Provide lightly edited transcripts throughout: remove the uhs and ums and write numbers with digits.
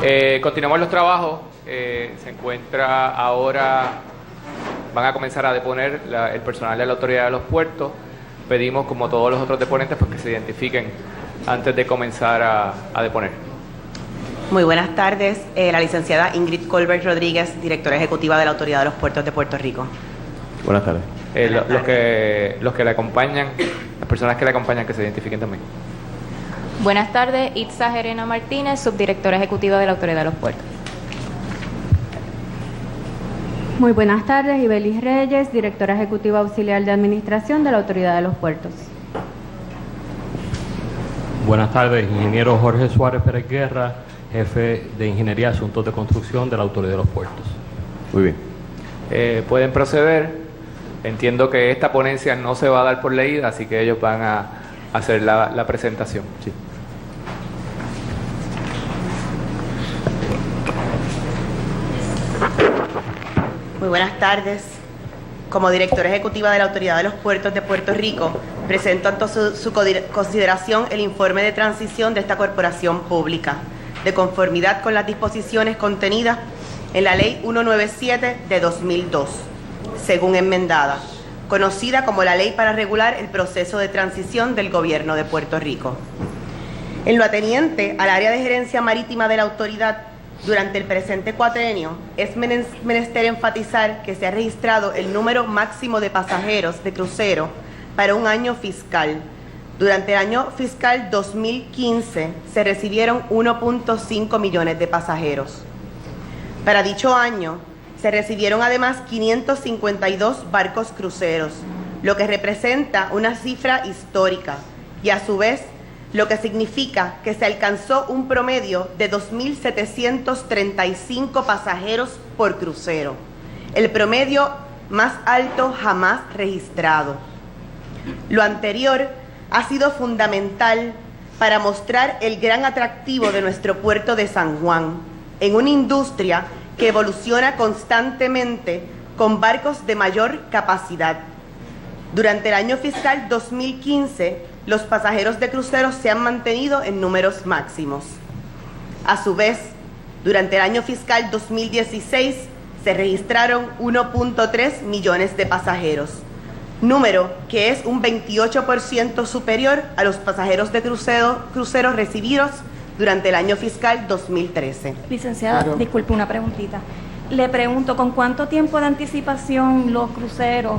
Sí, continuamos los trabajos. Se encuentra ahora, van a comenzar a deponer el personal de la Autoridad de los Puertos. Pedimos, como todos los otros deponentes, pues que se identifiquen antes de comenzar a deponer. Muy buenas tardes, la licenciada Ingrid Colbert Rodríguez, directora ejecutiva de la Autoridad de los Puertos de Puerto Rico. Buenas tardes. Los que le acompañan, las personas que le acompañan, que se identifiquen también. Buenas tardes, Itza Jerena Martínez, subdirectora ejecutiva de la Autoridad de los Puertos. Muy buenas tardes, Ibelis Reyes, directora ejecutiva auxiliar de administración de la Autoridad de los Puertos. Buenas tardes, ingeniero Jorge Suárez Pérez Guerra, jefe de Ingeniería y Asuntos de Construcción de la Autoridad de los Puertos. Muy bien. Pueden proceder. Entiendo que esta ponencia no se va a dar por leída, así que ellos van a hacer la presentación. Sí. Muy buenas tardes. Como directora ejecutiva de la Autoridad de los Puertos de Puerto Rico, presento ante su consideración el informe de transición de esta corporación pública, de conformidad con las disposiciones contenidas en la Ley 197 de 2002, según enmendada, conocida como la Ley para regular el proceso de transición del Gobierno de Puerto Rico. En lo ateniente al área de gerencia marítima de la autoridad, durante el presente cuatrienio, es menester enfatizar que se ha registrado el número máximo de pasajeros de crucero para un año fiscal. Durante el año fiscal 2015 se recibieron 1.5 millones de pasajeros. Para dicho año se recibieron además 552 barcos cruceros, lo que representa una cifra histórica y a su vez lo que significa que se alcanzó un promedio de 2.735 pasajeros por crucero, el promedio más alto jamás registrado. Lo anterior ha sido fundamental para mostrar el gran atractivo de nuestro puerto de San Juan, en una industria que evoluciona constantemente con barcos de mayor capacidad. Durante el año fiscal 2015, los pasajeros de cruceros se han mantenido en números máximos. A su vez, durante el año fiscal 2016 se registraron 1.3 millones de pasajeros, número que es un 28% superior a los pasajeros de cruceros recibidos durante el año fiscal 2013. Licenciada, disculpe una preguntita. Le pregunto, ¿con cuánto tiempo de anticipación los cruceros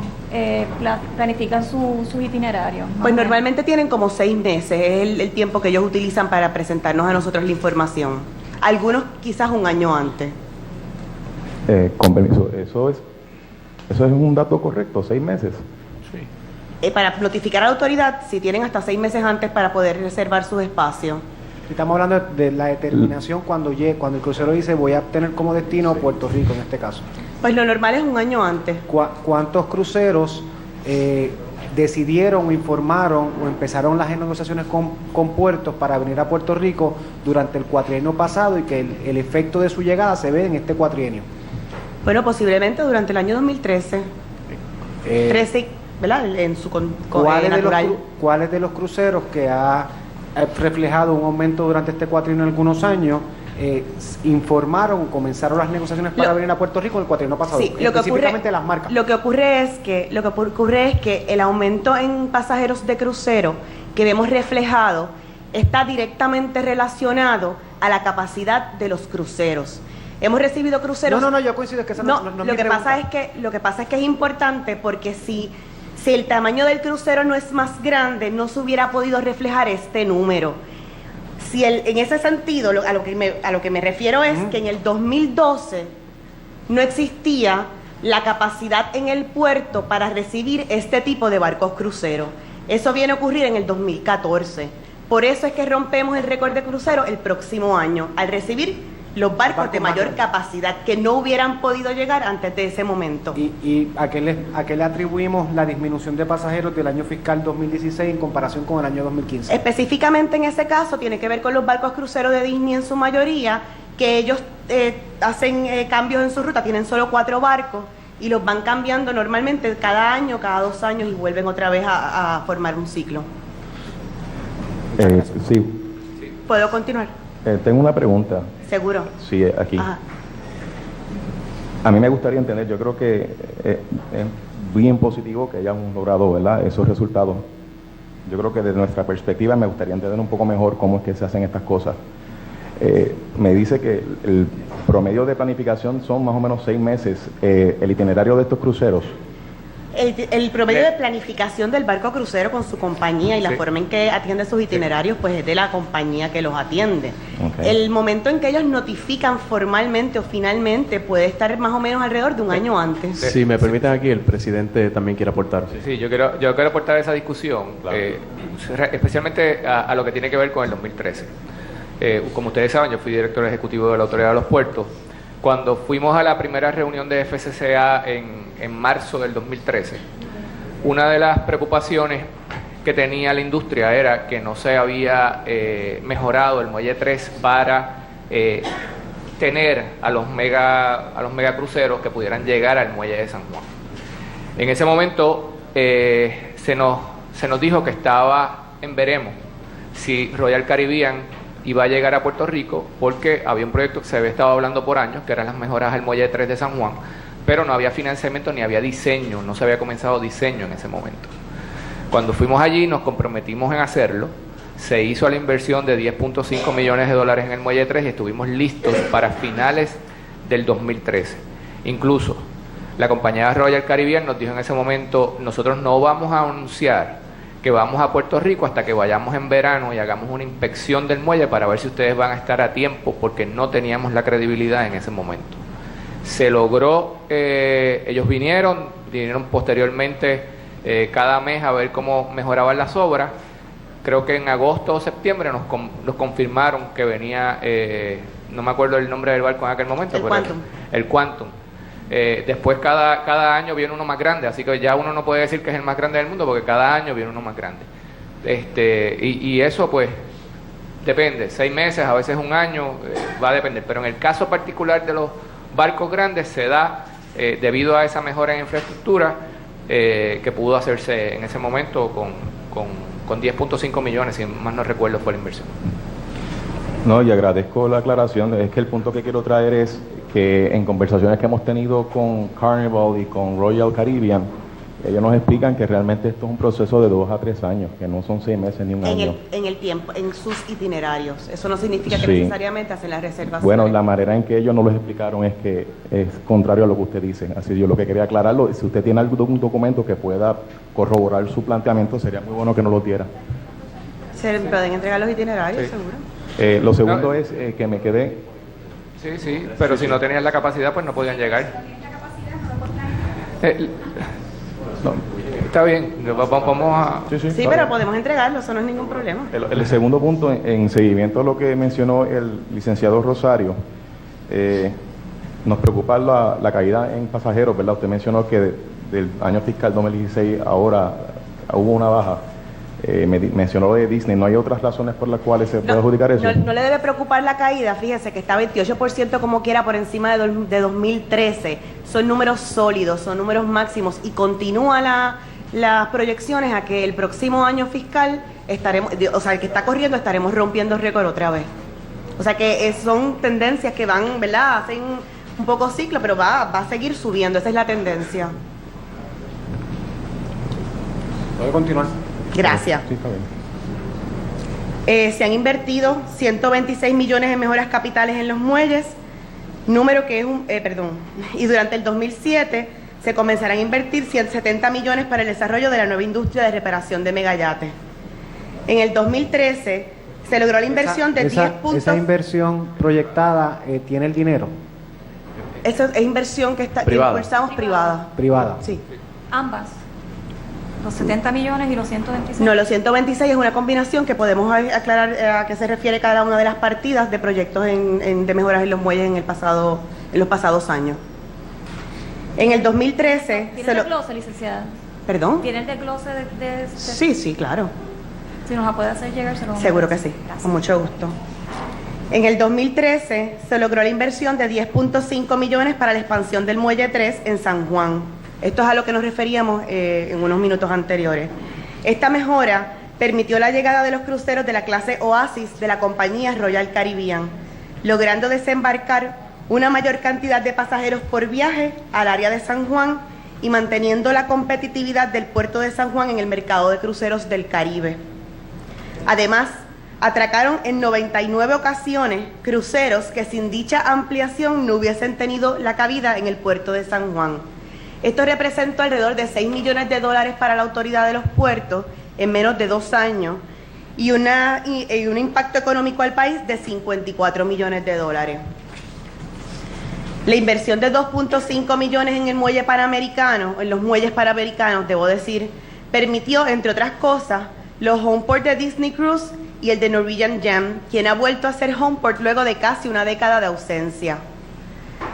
planifican sus itinerarios? Pues normalmente tienen como 6 meses, es el tiempo que ellos utilizan para presentarnos a nosotros la información. Algunos quizás un año antes. Con permiso, eso es un dato correcto, 6 meses. Sí. Para notificar a la autoridad, si tienen hasta 6 meses antes para poder reservar sus espacios. Estamos hablando de la determinación cuando el crucero dice voy a tener como destino Puerto Rico en este caso. Pues lo normal es un año antes. ¿Cuántos cruceros decidieron o informaron o empezaron las negociaciones con puertos para venir a Puerto Rico durante el cuatrienio pasado y que el efecto de su llegada se ve en este cuatrienio? Bueno, posiblemente durante el año 2013. 13, ¿verdad? En su natural. ¿Cuáles de los cruceros que ha reflejado un aumento durante este cuatrienio en algunos años informaron, comenzaron las negociaciones para venir a Puerto Rico en el cuatrienio pasado? Sí, específicamente las marcas. Lo que ocurre es que el aumento en pasajeros de crucero que vemos reflejado está directamente relacionado a la capacidad de los cruceros. Hemos recibido cruceros. No, yo coincido que esa no lo que pasa es que es importante porque si el tamaño del crucero no es más grande, no se hubiera podido reflejar este número. En ese sentido, a lo que me refiero es que en el 2012 no existía la capacidad en el puerto para recibir este tipo de barcos cruceros. Eso viene a ocurrir en el 2014. Por eso es que rompemos el récord de crucero el próximo año, al recibir los barcos de mayor capacidad que no hubieran podido llegar antes de ese momento. ¿Y a qué le atribuimos la disminución de pasajeros del año fiscal 2016 en comparación con el año 2015? Específicamente en ese caso tiene que ver con los barcos cruceros de Disney en su mayoría, que ellos hacen cambios en su ruta, tienen solo 4 barcos y los van cambiando normalmente cada año, cada 2 años y vuelven otra vez a formar un ciclo. Sí. ¿Puedo continuar? Tengo una pregunta. Seguro. Sí, aquí. Ajá. A mí me gustaría entender, yo creo que es bien positivo que hayamos logrado, ¿verdad?, esos resultados. Yo creo que desde nuestra perspectiva me gustaría entender un poco mejor cómo es que se hacen estas cosas. Me dice que el promedio de planificación son más o menos 6 meses. El itinerario de estos cruceros. El promedio de planificación del barco crucero con su compañía y la Sí. forma en que atiende sus itinerarios, pues es de la compañía que los atiende. Okay. El momento en que ellos notifican formalmente o finalmente puede estar más o menos alrededor de un año antes. Si me permiten aquí, el presidente también quiere aportar. Sí, yo quiero aportar esa discusión, Claro. especialmente a lo que tiene que ver con el 2013. Como ustedes saben, yo fui director ejecutivo de la Autoridad de los Puertos. Cuando fuimos a la primera reunión de FCCA en marzo del 2013, una de las preocupaciones que tenía la industria era que no se había mejorado el Muelle 3 para tener a los megacruceros que pudieran llegar al Muelle de San Juan. En ese momento se nos dijo que estaba en veremos si Royal Caribbean iba a llegar a Puerto Rico, porque había un proyecto que se había estado hablando por años, que eran las mejoras al Muelle 3 de San Juan, pero no había financiamiento ni había diseño, no se había comenzado diseño en ese momento. Cuando fuimos allí nos comprometimos en hacerlo, se hizo la inversión de $10.5 millones en el Muelle 3 y estuvimos listos para finales del 2013. Incluso la compañía Royal Caribbean nos dijo en ese momento: nosotros no vamos a anunciar que vamos a Puerto Rico hasta que vayamos en verano y hagamos una inspección del muelle para ver si ustedes van a estar a tiempo, porque no teníamos la credibilidad en ese momento. Se logró, ellos vinieron posteriormente cada mes a ver cómo mejoraban las obras. Creo que en agosto o septiembre nos confirmaron que venía, no me acuerdo el nombre del barco en aquel momento, El pero Quantum. El Quantum. Después cada año viene uno más grande, así que ya uno no puede decir que es el más grande del mundo, porque cada año viene uno más grande. Y eso pues depende, 6 meses, a veces un año, va a depender, pero en el caso particular de los barcos grandes se da debido a esa mejora en infraestructura que pudo hacerse en ese momento con 10.5 millones, si más no recuerdo fue la inversión. No, y agradezco la aclaración. Es que el punto que quiero traer es que en conversaciones que hemos tenido con Carnival y con Royal Caribbean, ellos nos explican que realmente esto es un proceso de 2 a 3 años, que no son 6 meses ni un año. En el tiempo, en sus itinerarios. Eso no significa que Sí. necesariamente hacen las reservaciones. Bueno, la manera en que ellos nos lo explicaron es que es contrario a lo que usted dice. Así yo lo que quería aclararlo, si usted tiene algún documento que pueda corroborar su planteamiento, sería muy bueno que nos lo diera. Se pueden entregar los itinerarios, Sí. seguro. Lo segundo es que me quedé... Sí, pero si no tenían la capacidad, pues no podían llegar. No, Está bien, vamos a... sí, Sí, está pero bien. podemos entregarlo, eso no es ningún problema. El segundo punto, en seguimiento a lo que mencionó el licenciado Rosario, nos preocupa la caída en pasajeros, ¿verdad? Usted mencionó que del año fiscal 2016 ahora hubo una baja. Mencionó de Disney. ¿No hay otras razones por las cuales se puede adjudicar eso? No le debe preocupar la caída, fíjese que está 28% como quiera por encima de 2013. Son números sólidos, son números máximos y continúa las proyecciones a que el próximo año fiscal estaremos, o sea, el que está corriendo estaremos rompiendo récord otra vez. O sea que son tendencias que van, ¿verdad? Hacen un poco ciclo, pero va a seguir subiendo, esa es la tendencia. ¿Puede continuar? Gracias. Sí, está bien. Se han invertido 126 millones en mejoras capitales en los muelles, número que es y durante el 2007 se comenzarán a invertir 170 millones para el desarrollo de la nueva industria de reparación de megayates. En el 2013 se logró la inversión de 10 puntos. Esa inversión proyectada tiene el dinero Esa es inversión que Privada. impulsamos privada. privada. Sí. Ambas. Los 70 millones y los 126. No, los 126 es una combinación que podemos aclarar a qué se refiere cada una de las partidas de proyectos de mejoras en los muelles en los pasados años. En el 2013 ¿Tiene el desglose, licenciada? ¿Perdón? ¿Tiene el desglose de Sí, claro. Si nos la puede hacer llegar, se lo vamos a Seguro que hacer. sí, Gracias. con mucho gusto. En el 2013 se logró la inversión de 10.5 millones para la expansión del Muelle 3 en San Juan. Esto es a lo que nos referíamos en unos minutos anteriores. Esta mejora permitió la llegada de los cruceros de la clase Oasis de la compañía Royal Caribbean. logrando desembarcar una mayor cantidad de pasajeros por viaje al área de San Juan y manteniendo la competitividad del puerto de San Juan en el mercado de cruceros del Caribe. Además, atracaron en 99 ocasiones cruceros que sin dicha ampliación no hubiesen tenido la cabida en el puerto de San Juan. Esto representó alrededor de $6 millones para la autoridad de los puertos en menos de 2 años y un impacto económico al país de $54 millones. La inversión de 2.5 millones en el muelle panamericano, en los muelles panamericanos, debo decir, permitió, entre otras cosas, los homeport de Disney Cruise y el de Norwegian Gem, quien ha vuelto a ser homeport luego de casi una década de ausencia.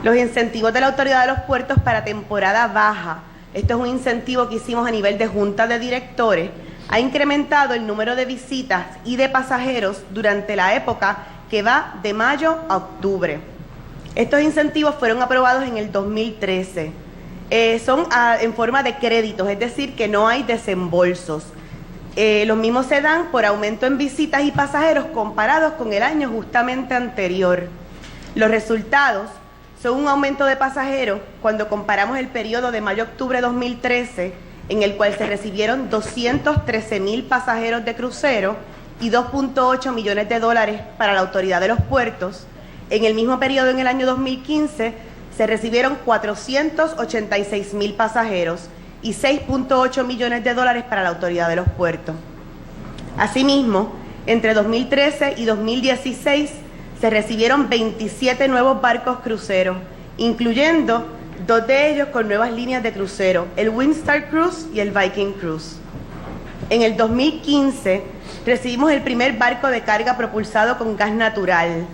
Los incentivos de la autoridad de los puertos para temporada baja, esto es un incentivo que hicimos a nivel de junta de directores, ha incrementado el número de visitas y de pasajeros durante la época que va de mayo a octubre. Estos incentivos fueron aprobados en el 2013. Son en forma de créditos, es decir, que no hay desembolsos. Los mismos se dan por aumento en visitas y pasajeros comparados con el año justamente anterior. Los resultados son un aumento de pasajeros cuando comparamos el periodo de mayo-octubre de 2013, en el cual se recibieron 213,000 pasajeros de crucero y $2.8 millones para la autoridad de los puertos. En el mismo periodo, en el año 2015, se recibieron 486,000 pasajeros y $6.8 millones para la autoridad de los puertos. Asimismo, entre 2013 y 2016 se recibieron 27 nuevos barcos cruceros, incluyendo 2 de ellos con nuevas líneas de crucero, el Windstar Cruise y el Viking Cruise. En el 2015 recibimos el primer barco de carga propulsado con gas natural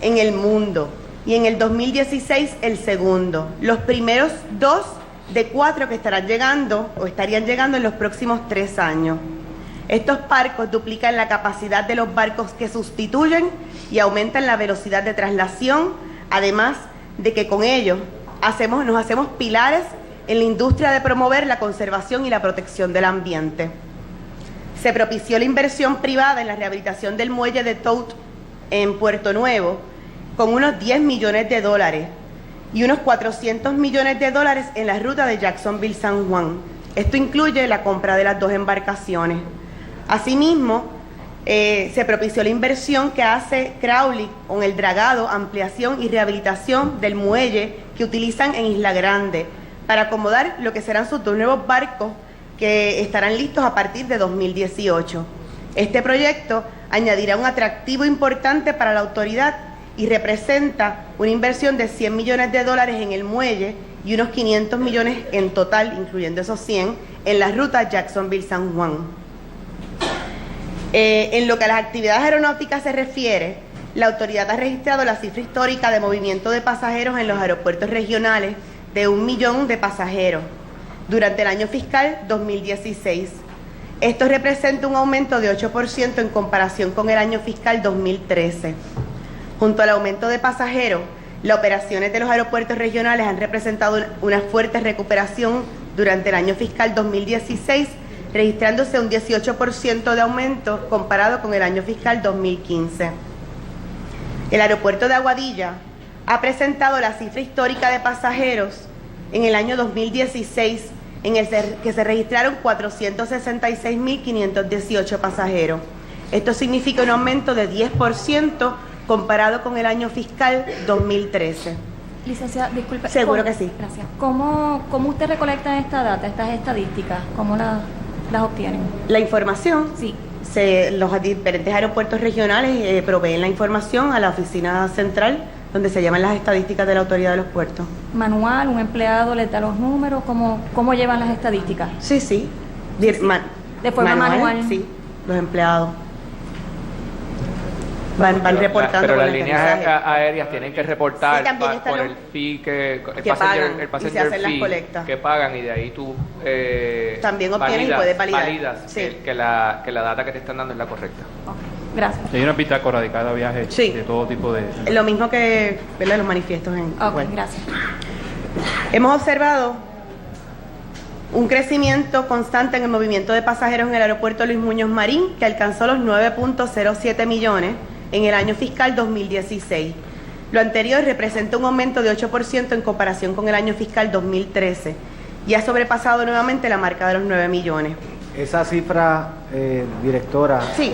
en el mundo y en el 2016 el segundo. Los primeros 2 de 4 que estarán llegando o estarían llegando en los próximos 3 años. Estos barcos duplican la capacidad de los barcos que sustituyen y aumentan la velocidad de traslación, además de que con ellos nos hacemos pilares en la industria de promover la conservación y la protección del ambiente. Se propició la inversión privada en la rehabilitación del muelle de Tote en Puerto Nuevo con unos $10 millones y unos $400 millones en la ruta de Jacksonville-San Juan. Esto incluye la compra de las 2 embarcaciones. Asimismo, se propició la inversión que hace Crowley con el dragado, ampliación y rehabilitación del muelle que utilizan en Isla Grande para acomodar lo que serán sus 2 nuevos barcos que estarán listos a partir de 2018. Este proyecto añadirá un atractivo importante para la autoridad y representa una inversión de $100 millones en el muelle y unos 500 millones en total, incluyendo esos 100, en la ruta Jacksonville-San Juan. En lo que a las actividades aeronáuticas se refiere, la autoridad ha registrado la cifra histórica de movimiento de pasajeros en los aeropuertos regionales de 1 millón de pasajeros durante el año fiscal 2016. Esto representa un aumento de 8% en comparación con el año fiscal 2013. Junto al aumento de pasajeros, las operaciones de los aeropuertos regionales han representado una fuerte recuperación durante el año fiscal 2016, registrándose un 18% de aumento comparado con el año fiscal 2015. El aeropuerto de Aguadilla ha presentado la cifra histórica de pasajeros en el año 2016, en el que se registraron 466,518 pasajeros. Esto significa un aumento de 10% comparado con el año fiscal 2013. Licenciada, disculpe. Seguro que sí. Gracias. ¿Cómo usted recolecta esta data, estas estadísticas? ¿Cómo las obtienen? La información. Sí. Los diferentes aeropuertos regionales proveen la información a la oficina central, donde se llaman las estadísticas de la autoridad de los puertos. ¿Manual? ¿Un empleado les da los números? ¿Cómo llevan las estadísticas? Sí. De forma manual. Sí, los empleados. Van reportando. Pero las líneas aéreas tienen que reportar por el fee el passenger fee que pagan, y de ahí tú también obtienes y puedes validar. Validas que la data que te están dando es la correcta. Okay. Gracias. Hay una bitácora de cada viaje de todo tipo de... Lo mismo que los manifiestos en web. Gracias. Hemos observado un crecimiento constante en el movimiento de pasajeros en el aeropuerto Luis Muñoz Marín, que alcanzó los 9.07 millones en el año fiscal 2016. Lo anterior representa un aumento de 8% en comparación con el año fiscal 2013 y ha sobrepasado nuevamente la marca de los 9 millones. Esa cifra, directora, sí,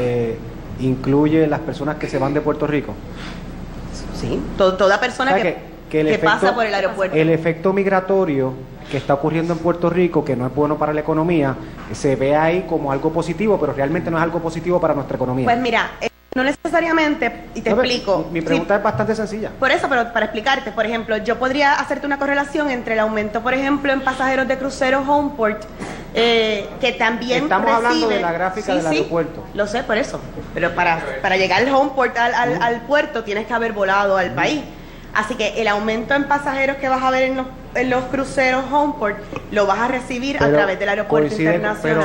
incluye las personas que se van de Puerto Rico. Sí, toda persona que pasa por el aeropuerto. El efecto migratorio que está ocurriendo en Puerto Rico, que no es bueno para la economía, se ve ahí como algo positivo, pero realmente no es algo positivo para nuestra economía. Pues mira, no necesariamente, y te explico. Mi pregunta es bastante sencilla. Por eso, pero para explicarte, por ejemplo, yo podría hacerte una correlación entre el aumento, por ejemplo, en pasajeros de cruceros Homeport, que también estamos hablando de la gráfica del aeropuerto. Lo sé, por eso. Pero para llegar al Homeport, al puerto, tienes que haber volado al país. Así que el aumento en pasajeros que vas a ver en los cruceros Homeport lo vas a recibir a través del aeropuerto internacional. Pero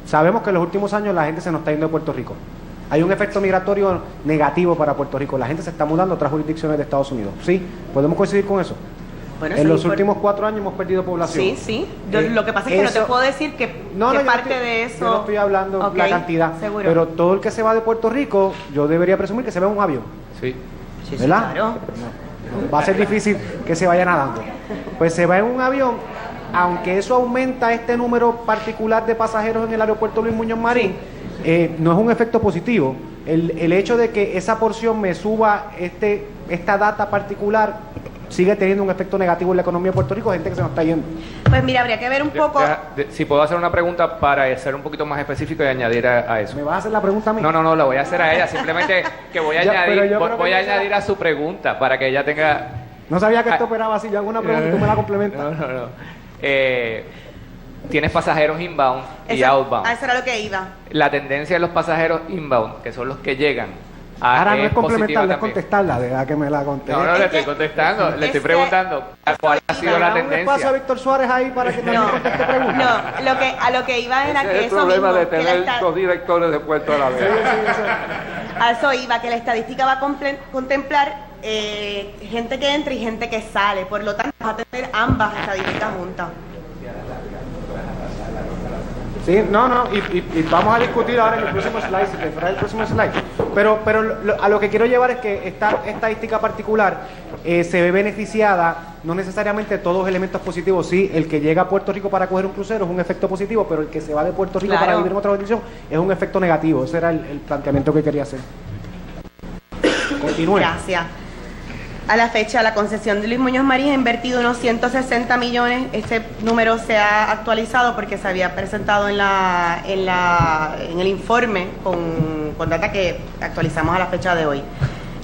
sabemos que en los últimos años la gente se nos está yendo de Puerto Rico. Hay un efecto migratorio negativo para Puerto Rico. La gente se está mudando a otras jurisdicciones de Estados Unidos. ¿Sí? ¿Podemos coincidir con eso? Bueno, en los últimos 4 años hemos perdido población. Sí, sí. Lo que pasa es que no te puedo decir que parte de eso... Yo no estoy hablando la cantidad. Seguro. Pero todo el que se va de Puerto Rico, yo debería presumir que se va en un avión. Sí. ¿Verdad? Claro. No, va a ser difícil que se vaya nadando. Pues se va en un avión, aunque eso aumenta este número particular de pasajeros en el aeropuerto Luis Muñoz Marín, no es un efecto positivo. El hecho de que esa porción me suba esta data particular sigue teniendo un efecto negativo en la economía de Puerto Rico, gente que se nos está yendo. Pues mira, habría que ver un poco... Si puedo hacer una pregunta para ser un poquito más específico y añadir a eso. ¿Me vas a hacer la pregunta a mí? No, la voy a hacer a ella, simplemente que voy a añadir a su pregunta para que ella tenga... No sabía que esto operaba así, yo hago una pregunta y tú me la complementas. No. Tienes pasajeros inbound y outbound. Eso era lo que iba. La tendencia de los pasajeros inbound, que son los que llegan... Ahora no es complementarla, es contestarla, deja que me la conteste. No, le estoy contestando, le estoy preguntando cuál ha sido la tendencia. ¿Un espacio a Víctor Suárez ahí para que también conteste preguntas? No, a lo que iba era que eso mismo... Es el problema de tener 2 directores de puerto a la vez. A eso iba, que la estadística va a contemplar gente que entra y gente que sale, por lo tanto vas a tener ambas estadísticas juntas. Sí, y vamos a discutir ahora en el próximo slide, Pero a lo que quiero llevar es que esta estadística particular se ve beneficiada, no necesariamente todos los elementos positivos. Sí, el que llega a Puerto Rico para coger un crucero es un efecto positivo, pero el que se va de Puerto Rico para vivir en otra jurisdicción es un efecto negativo. Ese era el planteamiento que quería hacer. Continúe. Gracias. A la fecha, la concesión de Luis Muñoz Marín ha invertido unos 160 millones. Este número se ha actualizado porque se había presentado en el informe con data que actualizamos a la fecha de hoy.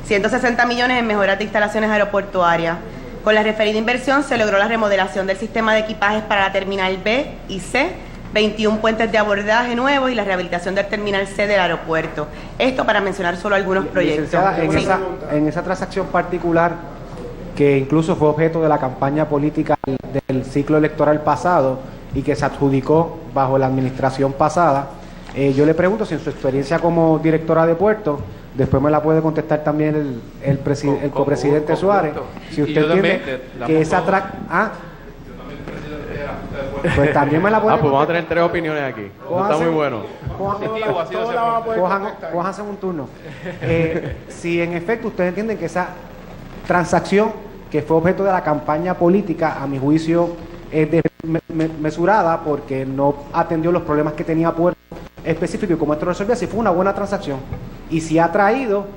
160 millones en mejoras de instalaciones aeroportuarias. Con la referida inversión se logró la remodelación del sistema de equipajes para la terminal B y C, 21 puentes de abordaje nuevos y la rehabilitación del terminal C del aeropuerto. Esto para mencionar solo algunos proyectos. En esa transacción particular, que incluso fue objeto de la campaña política del ciclo electoral pasado y que se adjudicó bajo la administración pasada, yo le pregunto si en su experiencia como directora de puertos, después me la puede contestar también el copresidente Suárez, si usted entiende que esa pues también me la pueden... pues vamos a tener 3 opiniones aquí. Está muy bueno. Cójanse un turno. Si en efecto ustedes entienden que esa transacción que fue objeto de la campaña política, a mi juicio, es mesurada porque no atendió los problemas que tenía Puerto específico y cómo esto resolvía, si fue una buena transacción y si ha traído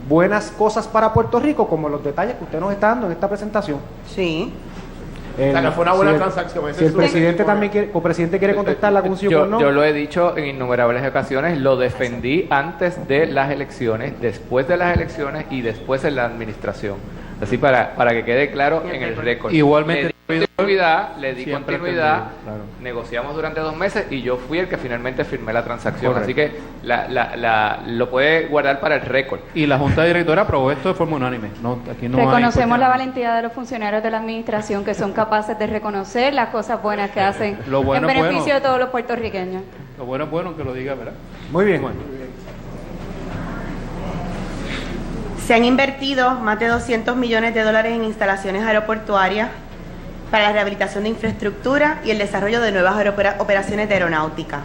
buenas cosas para Puerto Rico, como los detalles que usted nos está dando en esta presentación. Sí. O sea, que fue una buena transacción. Si el presidente copresidente quiere contestarla con sí o con no. Yo lo he dicho en innumerables ocasiones, lo defendí antes de las elecciones, después de las elecciones y después en la administración. Así para que quede claro en el récord. Igualmente le di continuidad, claro. Negociamos durante 2 meses y yo fui el que finalmente firmé la transacción. Correcto. Así que lo puede guardar para el récord. Y la Junta Directora aprobó esto de forma unánime. Reconocemos la valentía de los funcionarios de la administración que son capaces de reconocer las cosas buenas que hacen en beneficio de todos los puertorriqueños. Lo bueno es bueno que lo diga, ¿verdad? Muy bien. Se han invertido más de $200 millones en instalaciones aeroportuarias para la rehabilitación de infraestructura y el desarrollo de nuevas operaciones de aeronáutica.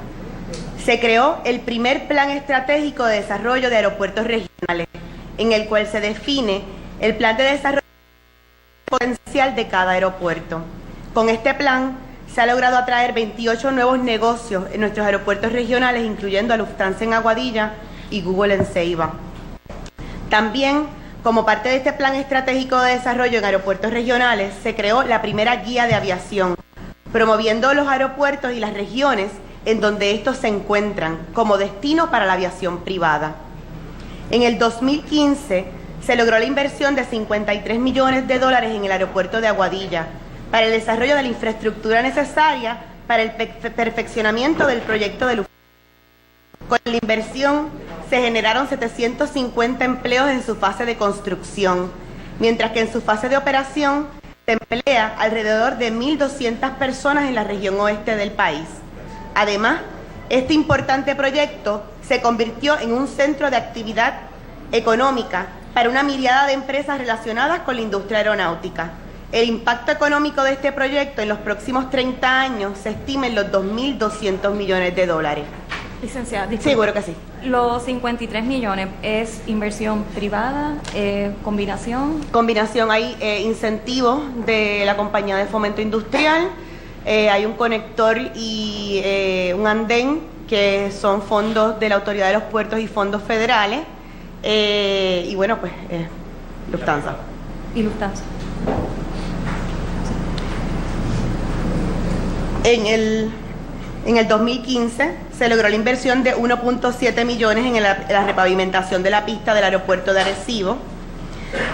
Se creó el primer Plan Estratégico de Desarrollo de Aeropuertos Regionales, en el cual se define el plan de desarrollo potencial de cada aeropuerto. Con este plan se ha logrado atraer 28 nuevos negocios en nuestros aeropuertos regionales, incluyendo a Lufthansa en Aguadilla y Google en Ceiba. También, como parte de este Plan Estratégico de Desarrollo en Aeropuertos Regionales, se creó la primera guía de aviación, promoviendo los aeropuertos y las regiones en donde estos se encuentran como destino para la aviación privada. En el 2015 se logró la inversión de $53 millones en el aeropuerto de Aguadilla para el desarrollo de la infraestructura necesaria para el perfeccionamiento del proyecto de Lufthansa. Con la inversión se generaron 750 empleos en su fase de construcción, mientras que en su fase de operación se emplea alrededor de 1.200 personas en la región oeste del país. Además, este importante proyecto se convirtió en un centro de actividad económica para una mirada de empresas relacionadas con la industria aeronáutica. El impacto económico de este proyecto en los próximos 30 años se estima en los $2.200 millones. Licenciada, disculpe. Seguro que sí. Los 53 millones, ¿es inversión privada, combinación? Combinación, hay incentivos de la compañía de fomento industrial, hay un conector y un andén que son fondos de la Autoridad de los Puertos y fondos federales, y bueno, pues Lufthansa. ¿Y Lufthansa? En el 2015 se logró la inversión de 1.7 millones en la repavimentación de la pista del aeropuerto de Arecibo.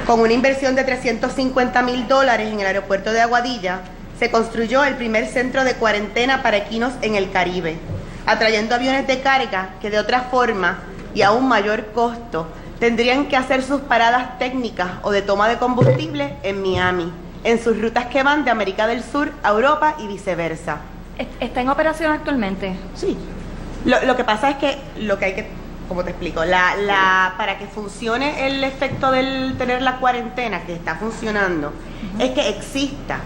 Con una inversión de $350.000 en el aeropuerto de Aguadilla, se construyó el primer centro de cuarentena para equinos en el Caribe, atrayendo aviones de carga que de otra forma y a un mayor costo tendrían que hacer sus paradas técnicas o de toma de combustible en Miami, en sus rutas que van de América del Sur a Europa y viceversa. ¿Está en operación actualmente? Sí. Lo que pasa es que lo que hay que, como te explico, para que funcione el efecto del tener la cuarentena que está funcionando, es que exista.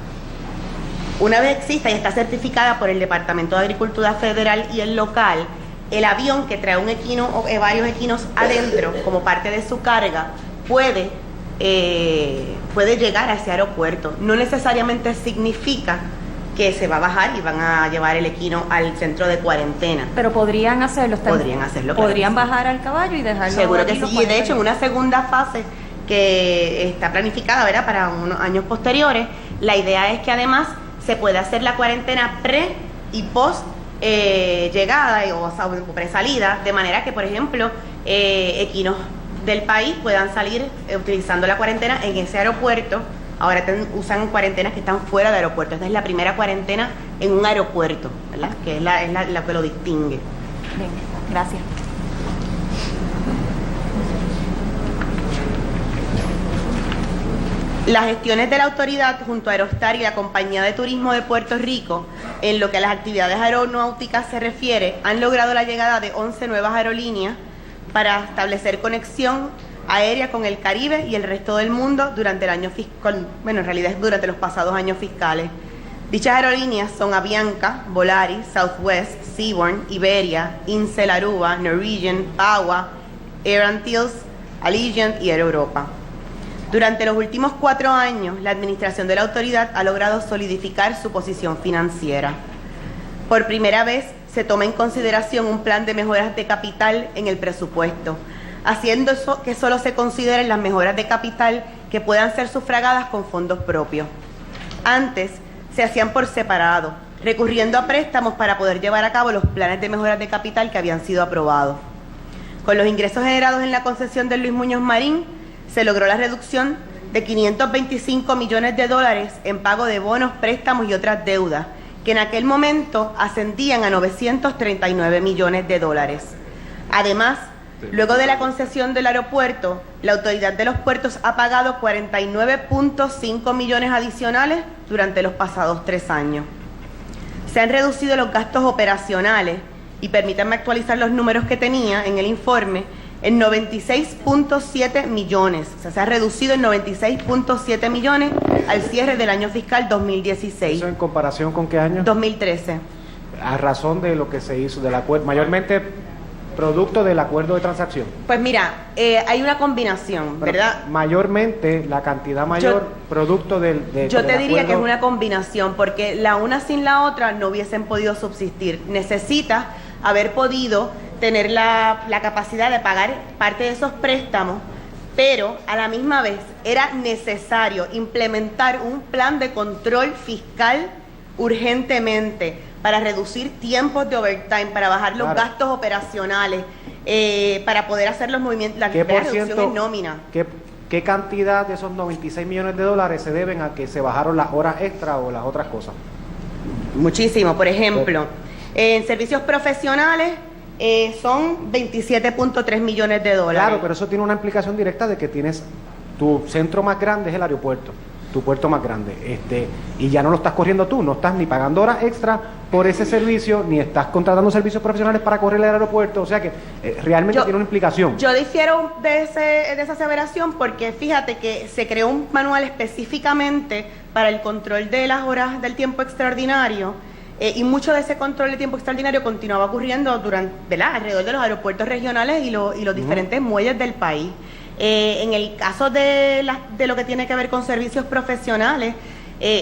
Una vez exista y está certificada por el Departamento de Agricultura Federal y el local, el avión que trae un equino o varios equinos adentro como parte de su carga puede llegar a ese aeropuerto. No necesariamente significa que se va a bajar y van a llevar el equino al centro de cuarentena. Pero podrían hacerlo. Podrían hacerlo. Podrían bajar al caballo y dejarlo. Seguro que sí. Y de hecho, en una segunda fase que está planificada, ¿verdad?, para unos años posteriores, la idea es que además se puede hacer la cuarentena pre y post llegada o presalida, de manera que, por ejemplo, equinos del país puedan salir utilizando la cuarentena en ese aeropuerto. Ahora usan cuarentenas que están fuera del aeropuerto. Esta es la primera cuarentena en un aeropuerto, ¿verdad?, que es la que lo distingue. Bien, gracias. Las gestiones de la autoridad junto a Aerostar y la Compañía de Turismo de Puerto Rico, en lo que a las actividades aeronáuticas se refiere, han logrado la llegada de 11 nuevas aerolíneas para establecer conexión aérea con el Caribe y el resto del mundo durante el año fiscal, bueno, en realidad es durante los pasados años fiscales. Dichas aerolíneas son Avianca, Volaris, Southwest, Seabourn, Iberia, Insel, Aruba, Norwegian, PAWA, Air Antilles, Allegiant y Air Europa. Durante los últimos 4 años, la administración de la autoridad ha logrado solidificar su posición financiera. Por primera vez, se toma en consideración un plan de mejoras de capital en el presupuesto, haciendo eso que solo se consideren las mejoras de capital que puedan ser sufragadas con fondos propios. Antes se hacían por separado, recurriendo a préstamos para poder llevar a cabo los planes de mejoras de capital que habían sido aprobados. Con los ingresos generados en la concesión de Luis Muñoz Marín, se logró la reducción de $525 millones en pago de bonos, préstamos y otras deudas, que en aquel momento ascendían a $939 millones. Además, luego de la concesión del aeropuerto, la Autoridad de los Puertos ha pagado 49.5 millones adicionales durante los pasados 3 años. Se han reducido los gastos operacionales, y permítanme actualizar los números que tenía en el informe, en 96.7 millones. O sea, se ha reducido en 96.7 millones al cierre del año fiscal 2016. ¿Eso en comparación con qué año? 2013. a razón de lo que se hizo del acuerdo, mayormente producto del acuerdo de transacción. Pues mira, hay una combinación, ¿verdad? Pero mayormente, la cantidad mayor, producto yo te diría que es una combinación, porque la una sin la otra no hubiesen podido subsistir. Necesitas haber podido tener la capacidad de pagar parte de esos préstamos, pero a la misma vez era necesario implementar un plan de control fiscal urgentemente para reducir tiempos de overtime, para bajar los gastos operacionales, para poder hacer los movimientos, la reducción en nómina. ¿Qué cantidad de esos 96 millones de dólares se deben a que se bajaron las horas extra o las otras cosas? Muchísimo. Por ejemplo, en servicios profesionales son 27.3 millones de dólares. Claro, pero eso tiene una implicación directa de que tienes tu centro más grande, es el aeropuerto, tu puerto más grande, y ya no lo estás corriendo tú, no estás ni pagando horas extra por ese servicio, ni estás contratando servicios profesionales para correr el aeropuerto, o sea que realmente tiene una implicación. Yo difiero de esa aseveración porque fíjate que se creó un manual específicamente para el control de las horas del tiempo extraordinario, y mucho de ese control de tiempo extraordinario continuaba ocurriendo alrededor de los aeropuertos regionales y los diferentes muelles del país. En el caso de lo que tiene que ver con servicios profesionales,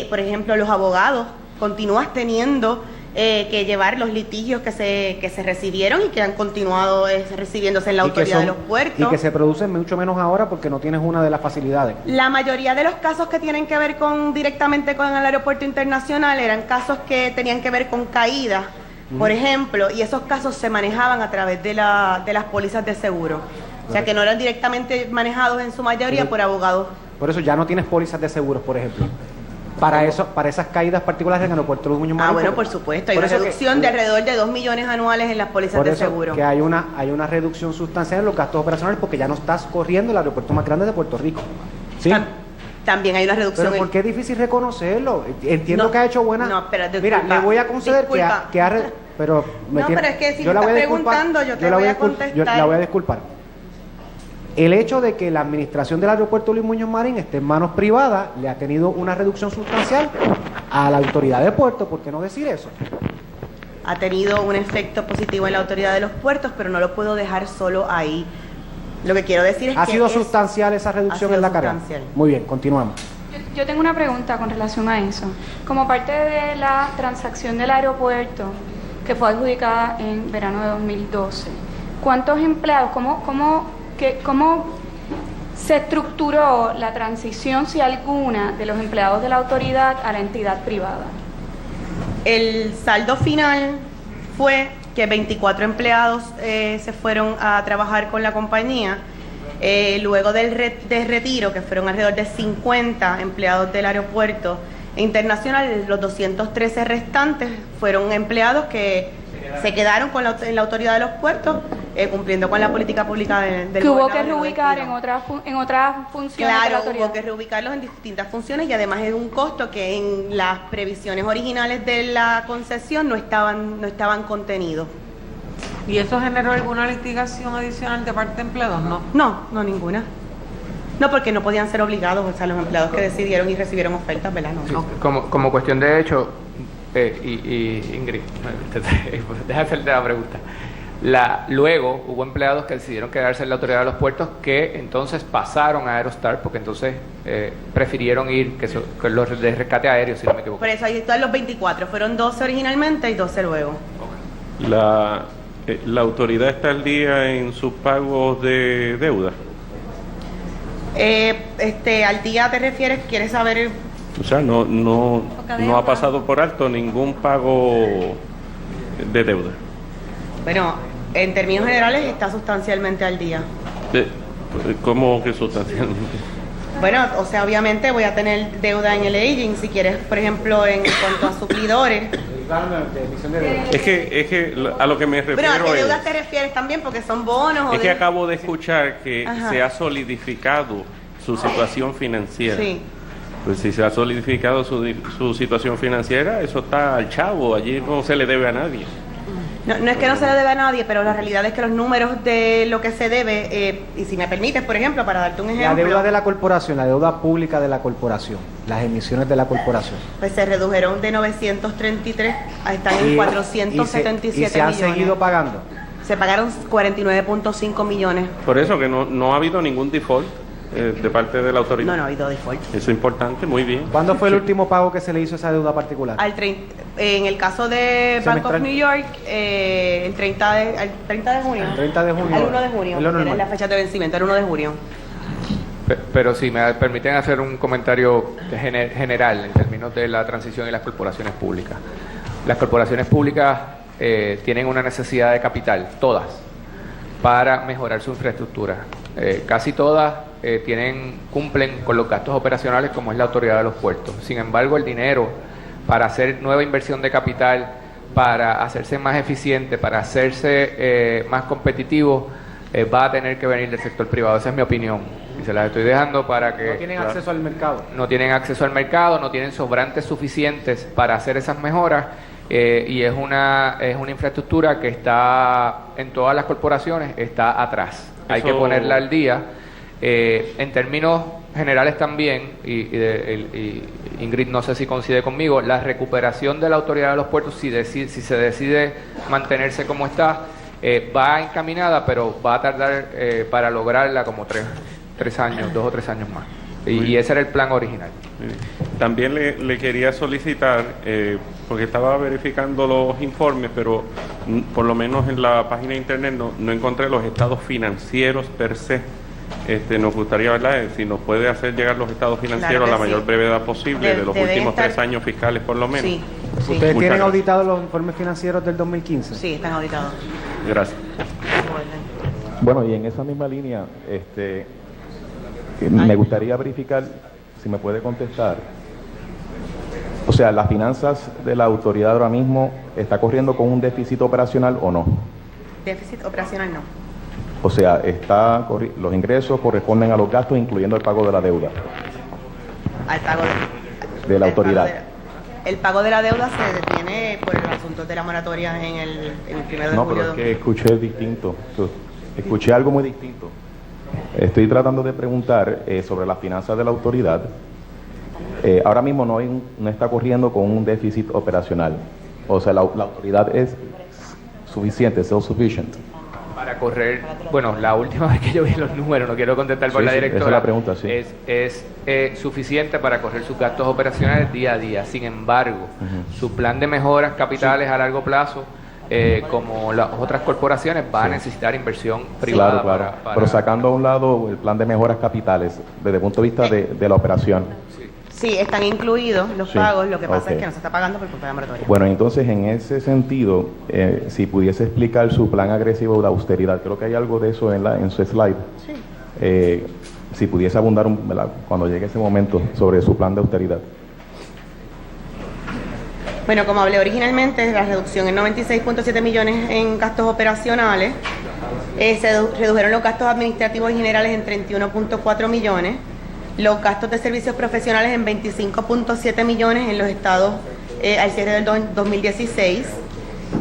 por ejemplo, los abogados, continúas teniendo que llevar los litigios que se recibieron y que han continuado recibiéndose en la autoridad de los puertos. Y que se producen mucho menos ahora porque no tienes una de las facilidades. La mayoría de los casos que tienen que ver directamente con el aeropuerto internacional eran casos que tenían que ver con caídas, por ejemplo, y esos casos se manejaban a través de las pólizas de seguro. O sea, que no eran directamente manejados en su mayoría por abogados. Por eso ya no tienes pólizas de seguros, por ejemplo. Para esas caídas particulares en el aeropuerto Luis Muñoz Marín. Bueno, por supuesto. Hay una reducción de alrededor de 2 millones anuales en las pólizas de seguro. Que hay una reducción sustancial en los gastos operacionales porque ya no estás corriendo el aeropuerto más grande de Puerto Rico. ¿Sí? También hay una reducción. Pero ¿por qué es difícil reconocerlo? Entiendo que ha hecho buena... No, pero mira, le voy a conceder que ha... Pero es que si me estás preguntando, yo te voy a contestar. Yo la voy a disculpar. El hecho de que la administración del aeropuerto Luis Muñoz Marín esté en manos privadas le ha tenido una reducción sustancial a la autoridad de puertos, ¿por qué no decir eso? Ha tenido un efecto positivo en la autoridad de los puertos, pero no lo puedo dejar solo ahí. Lo que quiero decir es que... ¿Ha sido sustancial esa reducción en la carga? Muy bien, continuamos. Yo tengo una pregunta con relación a eso. Como parte de la transacción del aeropuerto, que fue adjudicada en verano de 2012, ¿cuántos empleados, cómo se estructuró la transición, si alguna, de los empleados de la autoridad a la entidad privada? El saldo final fue que 24 empleados se fueron a trabajar con la compañía. Luego del retiro, que fueron alrededor de 50 empleados del aeropuerto internacional, los 213 restantes fueron empleados que se quedaron en la autoridad de los puertos, cumpliendo con la política pública del que hubo que reubicar en otras funciones de la autoridad. Hubo que reubicarlos en distintas funciones y además es un costo que en las previsiones originales de la concesión no estaban contenidos. ¿Y eso generó alguna litigación adicional de parte de empleados? No, ninguna. No, porque no podían ser obligados, o sea, los empleados que decidieron y recibieron ofertas, ¿verdad? No. Sí, como cuestión de hecho, Ingrid, déjame hacerte la pregunta. Luego hubo empleados que decidieron quedarse en la autoridad de los puertos que entonces pasaron a Aerostar porque entonces prefirieron ir, que los de rescate aéreo, si no me equivoco. Por eso ahí están los 24, fueron 12 originalmente y 12 luego. Okay. ¿La autoridad está al día en sus pagos de deuda? ¿Al día te refieres? ¿Quieres saber? O sea, no ha pasado por alto ningún pago de deuda. Bueno, en términos generales está sustancialmente al día. ¿Cómo que sustancialmente? Bueno, o sea, obviamente voy a tener deuda en el aging, si quieres, por ejemplo, en cuanto a suplidores. Es que a lo que me refiero. Pero ¿a qué deuda te refieres también? Porque son bonos. Es que acabo de escuchar que se ha solidificado su situación financiera. Sí. Pues si se ha solidificado su situación financiera, eso está al chavo, allí no se le debe a nadie. No es que no se le debe a nadie, pero la realidad es que los números de lo que se debe, y si me permites, por ejemplo, para darte un ejemplo... La deuda de la corporación, la deuda pública de la corporación, las emisiones de la corporación. Pues se redujeron de 933 a están en 477 millones. ¿Y se han seguido pagando? Se pagaron 49.5 millones. Por eso que no ha habido ningún default de parte de la autoridad. No ha habido default. Eso es importante, muy bien. ¿Cuándo fue el último pago que se le hizo a esa deuda particular? En el caso de Bank of New York, el 30 de junio. El 30 de junio. El 1 de junio. Es la fecha de vencimiento, el 1 de junio. Pero si me permiten hacer un comentario general en términos de la transición y las corporaciones públicas. Las corporaciones públicas tienen una necesidad de capital, todas, para mejorar su infraestructura. Casi todas cumplen con los gastos operacionales como es la autoridad de los puertos. Sin embargo, el dinero para hacer nueva inversión de capital, para hacerse más eficiente, para hacerse más competitivo, va a tener que venir del sector privado. Esa es mi opinión. Y se las estoy dejando para que... No tienen acceso al mercado. No tienen acceso al mercado, no tienen sobrantes suficientes para hacer esas mejoras. Y es una infraestructura que está en todas las corporaciones, está atrás. Hay que ponerla al día. En términos generales también, y Ingrid no sé si coincide conmigo, la recuperación de la autoridad de los puertos, si se decide mantenerse como está, va encaminada, pero va a tardar para lograrla como 2 o 3 años más. Y ese era el plan original. También le quería solicitar, porque estaba verificando los informes, pero por lo menos en la página de internet no encontré los estados financieros per se. Nos gustaría, ¿verdad?, si nos puede hacer llegar los estados financieros a la mayor brevedad posible de los últimos 3 años fiscales por lo menos. Sí. ¿Ustedes tienen auditados los informes financieros del 2015? Sí, están auditados. Gracias. Bueno, y en esa misma línea, me gustaría verificar, si me puede contestar, o sea, las finanzas de la autoridad ahora mismo está corriendo con un déficit operacional o no. Déficit operacional no. O sea, los ingresos corresponden a los gastos, incluyendo el pago de la deuda. Al pago de la autoridad. El pago de la deuda se detiene por los asuntos de la moratoria en el 1 de julio. No, pero es que escuché distinto. Escuché algo muy distinto. Estoy tratando de preguntar sobre las finanzas de la autoridad. Ahora mismo no está corriendo con un déficit operacional. O sea, la autoridad es suficiente, self-sufficient. Para correr, bueno, la última vez que yo vi los números, no quiero contestar por la directora, esa es la pregunta, sí. es suficiente para correr sus gastos operacionales día a día. Sin embargo, su plan de mejoras capitales a largo plazo, como las otras corporaciones, va a necesitar inversión privada. Claro. Pero sacando a un lado el plan de mejoras capitales, desde el punto de vista de la operación. Sí, están incluidos los pagos, lo que pasa es que no se está pagando por culpa de la moratoria. Bueno, entonces en ese sentido, si pudiese explicar su plan agresivo de austeridad, creo que hay algo de eso en su slide. Sí. Si pudiese abundar cuando llegue ese momento sobre su plan de austeridad. Bueno, como hablé originalmente, la reducción en 96.7 millones en gastos operacionales, se redujeron los gastos administrativos y generales en 31.4 millones, los gastos de servicios profesionales en 25.7 millones en los estados al cierre del 2016,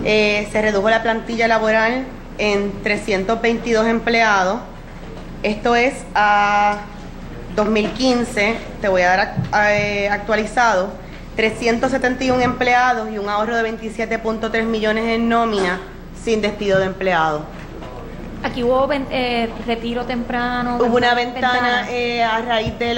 se redujo la plantilla laboral en 322 empleados, esto es a 2015, te voy a dar actualizado, 371 empleados y un ahorro de 27.3 millones en nómina sin despido de empleados. Aquí hubo retiro temprano. Hubo una ventana a raíz de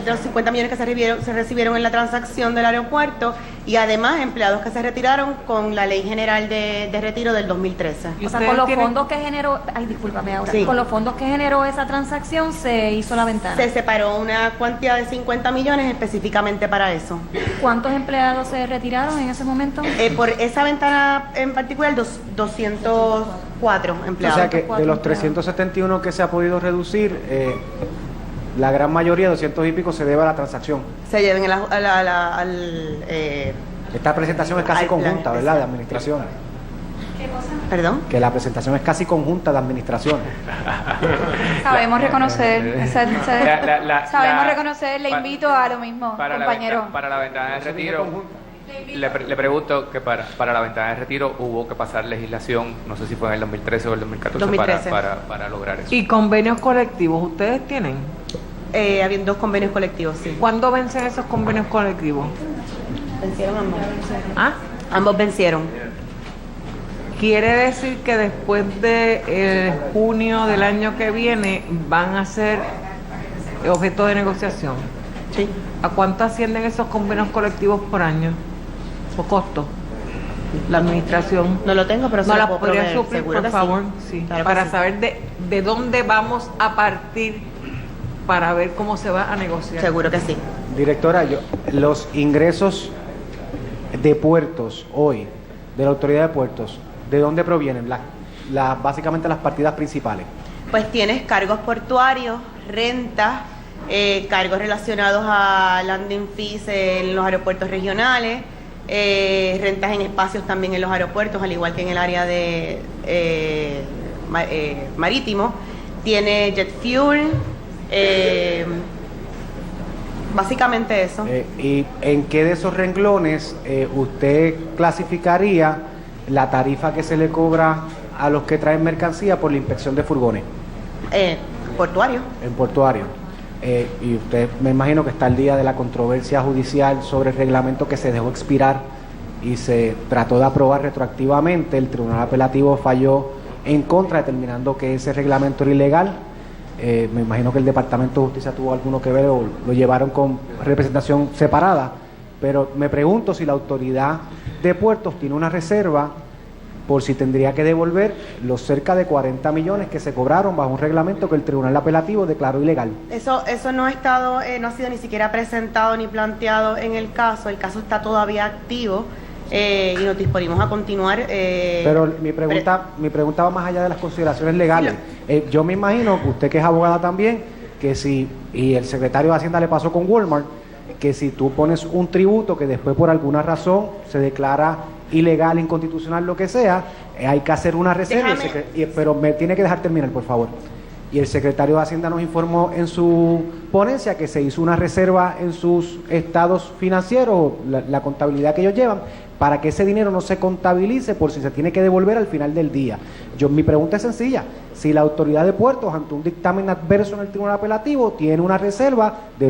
los 50 millones que se recibieron en la transacción del aeropuerto y además empleados que se retiraron con la Ley General de Retiro del 2013. O sea, con los fondos que generó, discúlpame ahora, con los fondos que generó esa transacción se hizo la ventana. Se separó una cantidad de 50 millones específicamente para eso. ¿Cuántos empleados se retiraron en ese momento? Por esa ventana en particular, 204 empleados. O sea que de los 371 que se ha podido reducir, la gran mayoría, 200 y pico, se debe a la transacción. Se lleven esta presentación es casi conjunta, ¿verdad?, de administraciones. ¿Qué cosa? ¿Perdón? Que la presentación es casi conjunta de administraciones. Sabemos reconocer, sabemos reconocer, le invito a lo mismo, compañero. Para la ventana de retiro, Le pregunto que para la ventana de retiro hubo que pasar legislación, no sé si fue en el 2013 o el 2014, 2013. Para lograr eso. ¿Y convenios colectivos ustedes tienen? Había 2 convenios colectivos, sí. ¿Cuándo vencen esos convenios colectivos? Vencieron ambos. ¿Ah? Ambos vencieron. Quiere decir que después de junio del año que viene van a ser objeto de negociación. Sí. ¿A cuánto ascienden esos convenios colectivos por año? ¿O costo? La administración. No lo tengo, pero ¿No se la lo puedo podría proveer, suplir, seguro por que favor? sí. Sí. Claro que Para sí. saber de dónde vamos a partir para ver cómo se va a negociar. Seguro que sí. Directora, los ingresos de puertos hoy, de la autoridad de puertos, ¿de dónde provienen? Básicamente las partidas principales. Pues tienes cargos portuarios, rentas, cargos relacionados a landing fees en los aeropuertos regionales, rentas en espacios también en los aeropuertos, al igual que en el área de marítimo. Tiene jet fuel, básicamente eso. ¿Y en qué de esos renglones usted clasificaría la tarifa que se le cobra a los que traen mercancía por la inspección de furgones? Portuario. En portuario. Y usted me imagino que está al día de la controversia judicial sobre el reglamento que se dejó expirar y se trató de aprobar retroactivamente. El Tribunal Apelativo falló en contra, determinando que ese reglamento era ilegal. Me imagino que el Departamento de Justicia tuvo alguno que ver o lo llevaron con representación separada, pero me pregunto si la autoridad de puertos tiene una reserva por si tendría que devolver los cerca de 40 millones que se cobraron bajo un reglamento que el Tribunal Apelativo declaró ilegal. Eso no ha estado, no ha sido ni siquiera presentado ni planteado en el caso está todavía activo. Y nos disponemos a continuar. Pero mi pregunta va más allá de las consideraciones legales. Yo me imagino que usted, que es abogada también, que y el secretario de Hacienda le pasó con Walmart, que si tú pones un tributo que después por alguna razón se declara ilegal, inconstitucional, lo que sea, hay que hacer una reserva. Pero me tiene que dejar terminar, por favor. Y el secretario de Hacienda nos informó en su ponencia que se hizo una reserva en sus estados financieros, la contabilidad que ellos llevan, para que ese dinero no se contabilice por si se tiene que devolver al final del día. Mi pregunta es sencilla: si la autoridad de puertos, ante un dictamen adverso en el Tribunal Apelativo, tiene una reserva de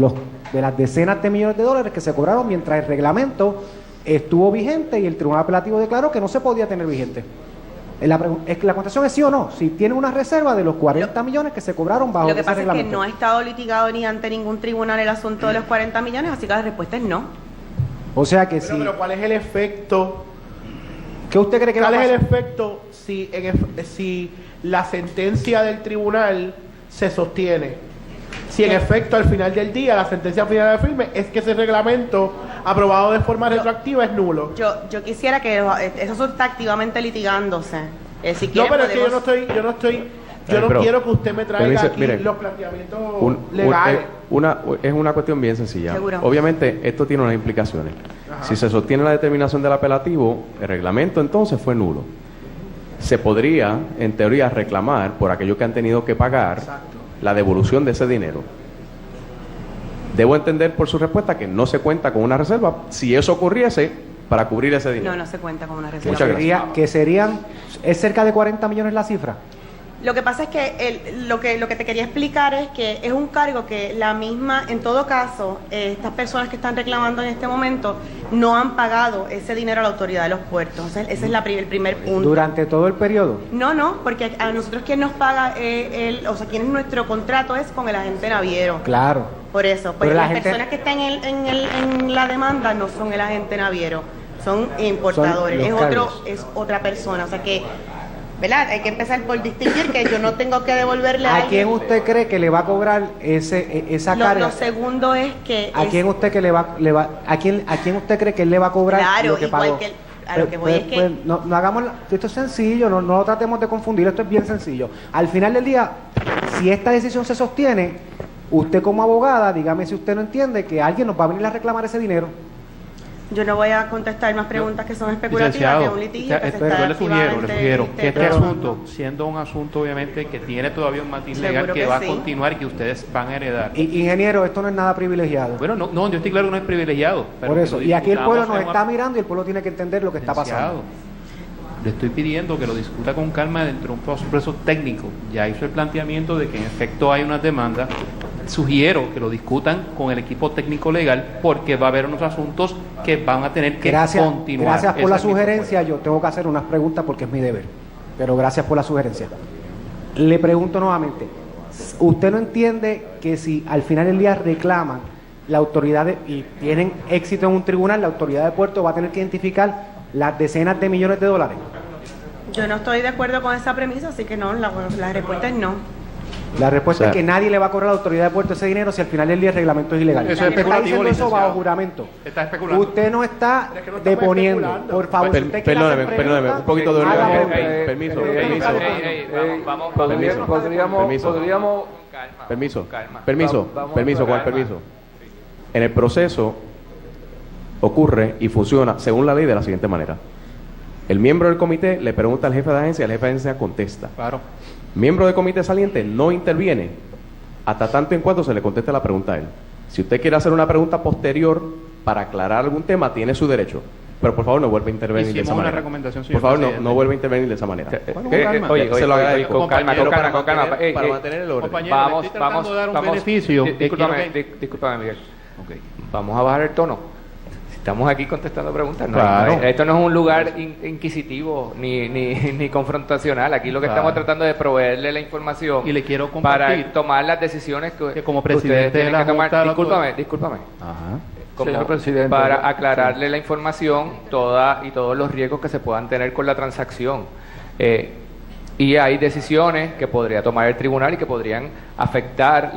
las decenas de millones de dólares que se cobraron mientras el reglamento estuvo vigente y el Tribunal Apelativo declaró que no se podía tener vigente. La contestación es sí o no, si tiene una reserva de los 40 millones que se cobraron bajo ese reglamento. Lo que pasa es que no ha estado litigado ni ante ningún tribunal el asunto de los 40 millones, así que la respuesta es no. O sea que sí. Pero ¿cuál es el efecto? ¿Qué usted cree que va a pasar? ¿Cuál es el efecto si la sentencia del tribunal se sostiene? Si en efecto al final del día la sentencia final del firme es que ese reglamento aprobado de forma retroactiva es nulo. Yo quisiera que eso está activamente litigándose. Si no, pero es que yo no quiero que usted me traiga aquí los planteamientos legales. Es una cuestión bien sencilla. Seguro. Obviamente esto tiene unas implicaciones. Ajá. Si se sostiene la determinación del apelativo, el reglamento entonces fue nulo. Se podría, en teoría, reclamar por aquellos que han tenido que pagar la devolución de ese dinero. Debo entender por su respuesta que no se cuenta con una reserva si eso ocurriese para cubrir ese dinero. No se cuenta con una reserva. Muchas gracias. Que serían, ¿es cerca de 40 millones la cifra? Lo que pasa es que lo que te quería explicar es que es un cargo que en todo caso, estas personas que están reclamando en este momento no han pagado ese dinero a la autoridad de los puertos. O sea, ese es el primer punto. ¿Durante todo el periodo? No, porque a nosotros quien nos paga, quien es nuestro contrato es con el agente naviero. Claro. Por eso, pues las personas que están en la demanda no son el agente naviero, son importadores, es otra persona. O sea que, ¿verdad? Hay que empezar por distinguir que yo no tengo que devolverle a quién usted cree que le va a cobrar esa carga. Lo segundo es que ¿A quién usted usted cree que él le va a cobrar lo que pagó? Igual que a lo que voy es que no hagamos esto es sencillo, no lo tratemos de confundir, esto es bien sencillo. Al final del día, si esta decisión se sostiene, usted como abogada, dígame si usted no entiende que alguien nos va a venir a reclamar ese dinero. Yo no voy a contestar más preguntas que son especulativas de un litigio que se está yo le sugiero que este trabajando. asunto, siendo un asunto obviamente que tiene todavía un matiz legal Seguro que que va sí. a continuar y que ustedes van a heredar. Ingeniero, esto no es nada privilegiado. Bueno, no, yo estoy claro que no es privilegiado. Pero Por eso, que lo y aquí el pueblo discutamos nos en está una- mirando y el pueblo tiene que entender lo que está pasando. Le estoy pidiendo que lo discuta con calma dentro de un proceso técnico. Ya hizo el planteamiento de que en efecto hay unas demandas. Sugiero que lo discutan con el equipo técnico legal porque va a haber unos asuntos que van a tener que continuar. Gracias por Esa la es mi sugerencia. Yo tengo que hacer unas preguntas porque es mi deber. Pero gracias por la sugerencia. Le pregunto nuevamente, ¿usted no entiende que si al final del día reclaman la autoridad y tienen éxito en un tribunal, la autoridad de puerto va a tener que identificar las decenas de millones de dólares? Yo no estoy de acuerdo con esa premisa, así que no, la respuesta es no. La respuesta es que nadie le va a cobrar a la autoridad de puerto ese dinero si al final del día el reglamento es ilegal. Eso es Usted está especulativo, diciendo eso bajo licenciado. juramento. Está especulando. Usted no está deponiendo. Por favor, si usted quiere hacer Perdóneme, un poquito de haga orden. preguntas. Permiso. Permiso, con el permiso. En el proceso ocurre y funciona según la ley de la siguiente manera. El miembro del comité le pregunta al jefe de agencia, el jefe de agencia contesta. Claro. Miembro del comité saliente no interviene hasta tanto en cuanto se le conteste la pregunta a él. Si usted quiere hacer una pregunta posterior para aclarar algún tema, tiene su derecho. Pero por favor no vuelva a intervenir de esa Hicimos una manera. recomendación, Por señor favor presidente. no vuelva a intervenir de esa manera. Oye, Se lo agradezco. con calma. Para mantener el orden. Compañero, le estoy tratando de dar un beneficio. Discúlpame, Miguel. Vamos a bajar el tono. Estamos aquí contestando preguntas. Claro. Esto no es un lugar inquisitivo ni confrontacional. Aquí lo que estamos tratando es proveerle la información y le quiero compartir para tomar las decisiones que como ustedes presidente de tienen la que tomar. Junta Discúlpame. Ajá. Señor presidente, para aclararle la información y todos los riesgos que se puedan tener con la transacción. Y hay decisiones que podría tomar el tribunal y que podrían afectar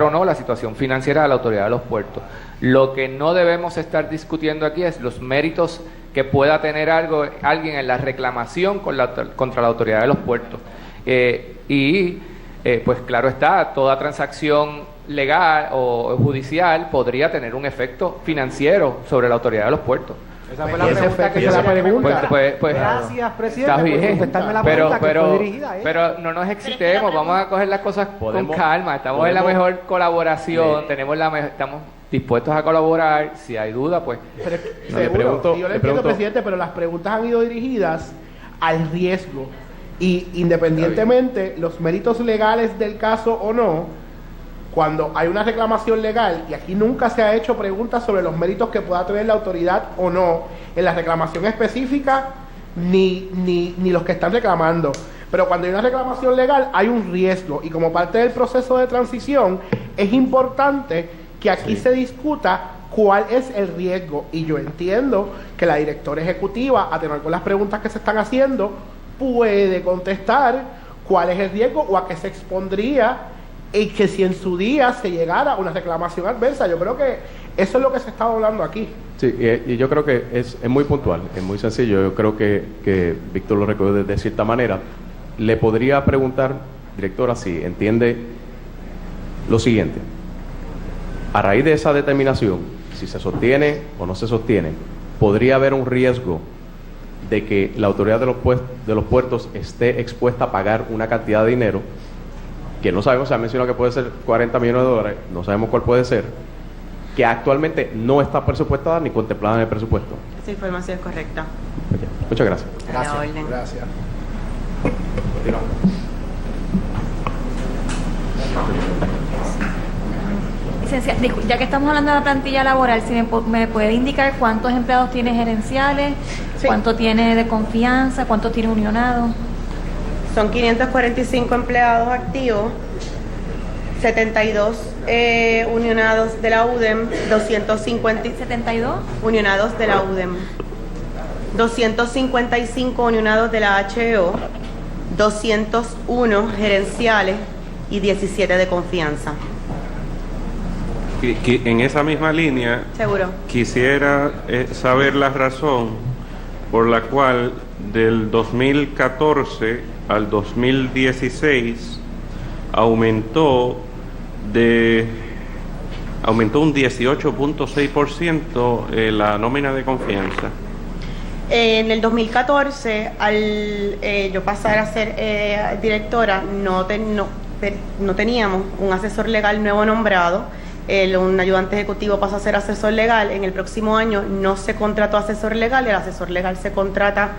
o no la situación financiera de la autoridad de los puertos. Lo que no debemos estar discutiendo aquí es los méritos que pueda tener alguien en la reclamación contra la autoridad de los puertos. Pues claro está, toda transacción legal o judicial podría tener un efecto financiero sobre la autoridad de los puertos. Esa fue la pregunta que se la pregunta. Pues, gracias, presidente, está por bien, contestarme la pregunta que fue dirigida a él. pero no nos excitemos, vamos a coger las cosas con calma. Estamos en la mejor colaboración, estamos dispuestos a colaborar. Si hay duda, pues Seguro, yo le entiendo, presidente, pero las preguntas han ido dirigidas al riesgo y independientemente los méritos legales del caso o no, cuando hay una reclamación legal, y aquí nunca se ha hecho preguntas sobre los méritos que pueda tener la autoridad o no en la reclamación específica, ni los que están reclamando. Pero cuando hay una reclamación legal hay un riesgo, y como parte del proceso de transición es importante que aquí se discuta cuál es el riesgo, y yo entiendo que la directora ejecutiva, a tener con las preguntas que se están haciendo, puede contestar cuál es el riesgo o a qué se expondría, y que si en su día se llegara a una reclamación adversa. Yo creo que eso es lo que se está hablando aquí. Sí, y yo creo que es muy puntual, es muy sencillo. Yo creo que Víctor lo recogió de cierta manera. Le podría preguntar, directora, si entiende lo siguiente. A raíz de esa determinación, si se sostiene o no se sostiene, podría haber un riesgo de que la autoridad de los puertos esté expuesta a pagar una cantidad de dinero que no sabemos, se ha mencionado que puede ser 40 millones de dólares, no sabemos cuál puede ser, que actualmente no está presupuestada ni contemplada en el presupuesto. Esa información es correcta. Muchas gracias. Gracias. Licenciada, ya que estamos hablando de la plantilla laboral, si me puede indicar cuántos empleados tiene gerenciales, cuánto tiene de confianza, cuánto tiene unionados. Son 545 empleados activos, 72 unionados de la UDEM, 72 unionados de la UDEM, 255 unionados de la HEO, 201 gerenciales y 17 de confianza. En esa misma línea, Seguro. Quisiera saber la razón por la cual del 2014 al 2016 aumentó de aumentó un 18.6% la nómina de confianza. En el 2014, al yo pasar a ser directora, no teníamos un asesor legal nuevo nombrado. Un ayudante ejecutivo pasó a ser asesor legal. En el próximo año no se contrató asesor legal, el asesor legal se contrata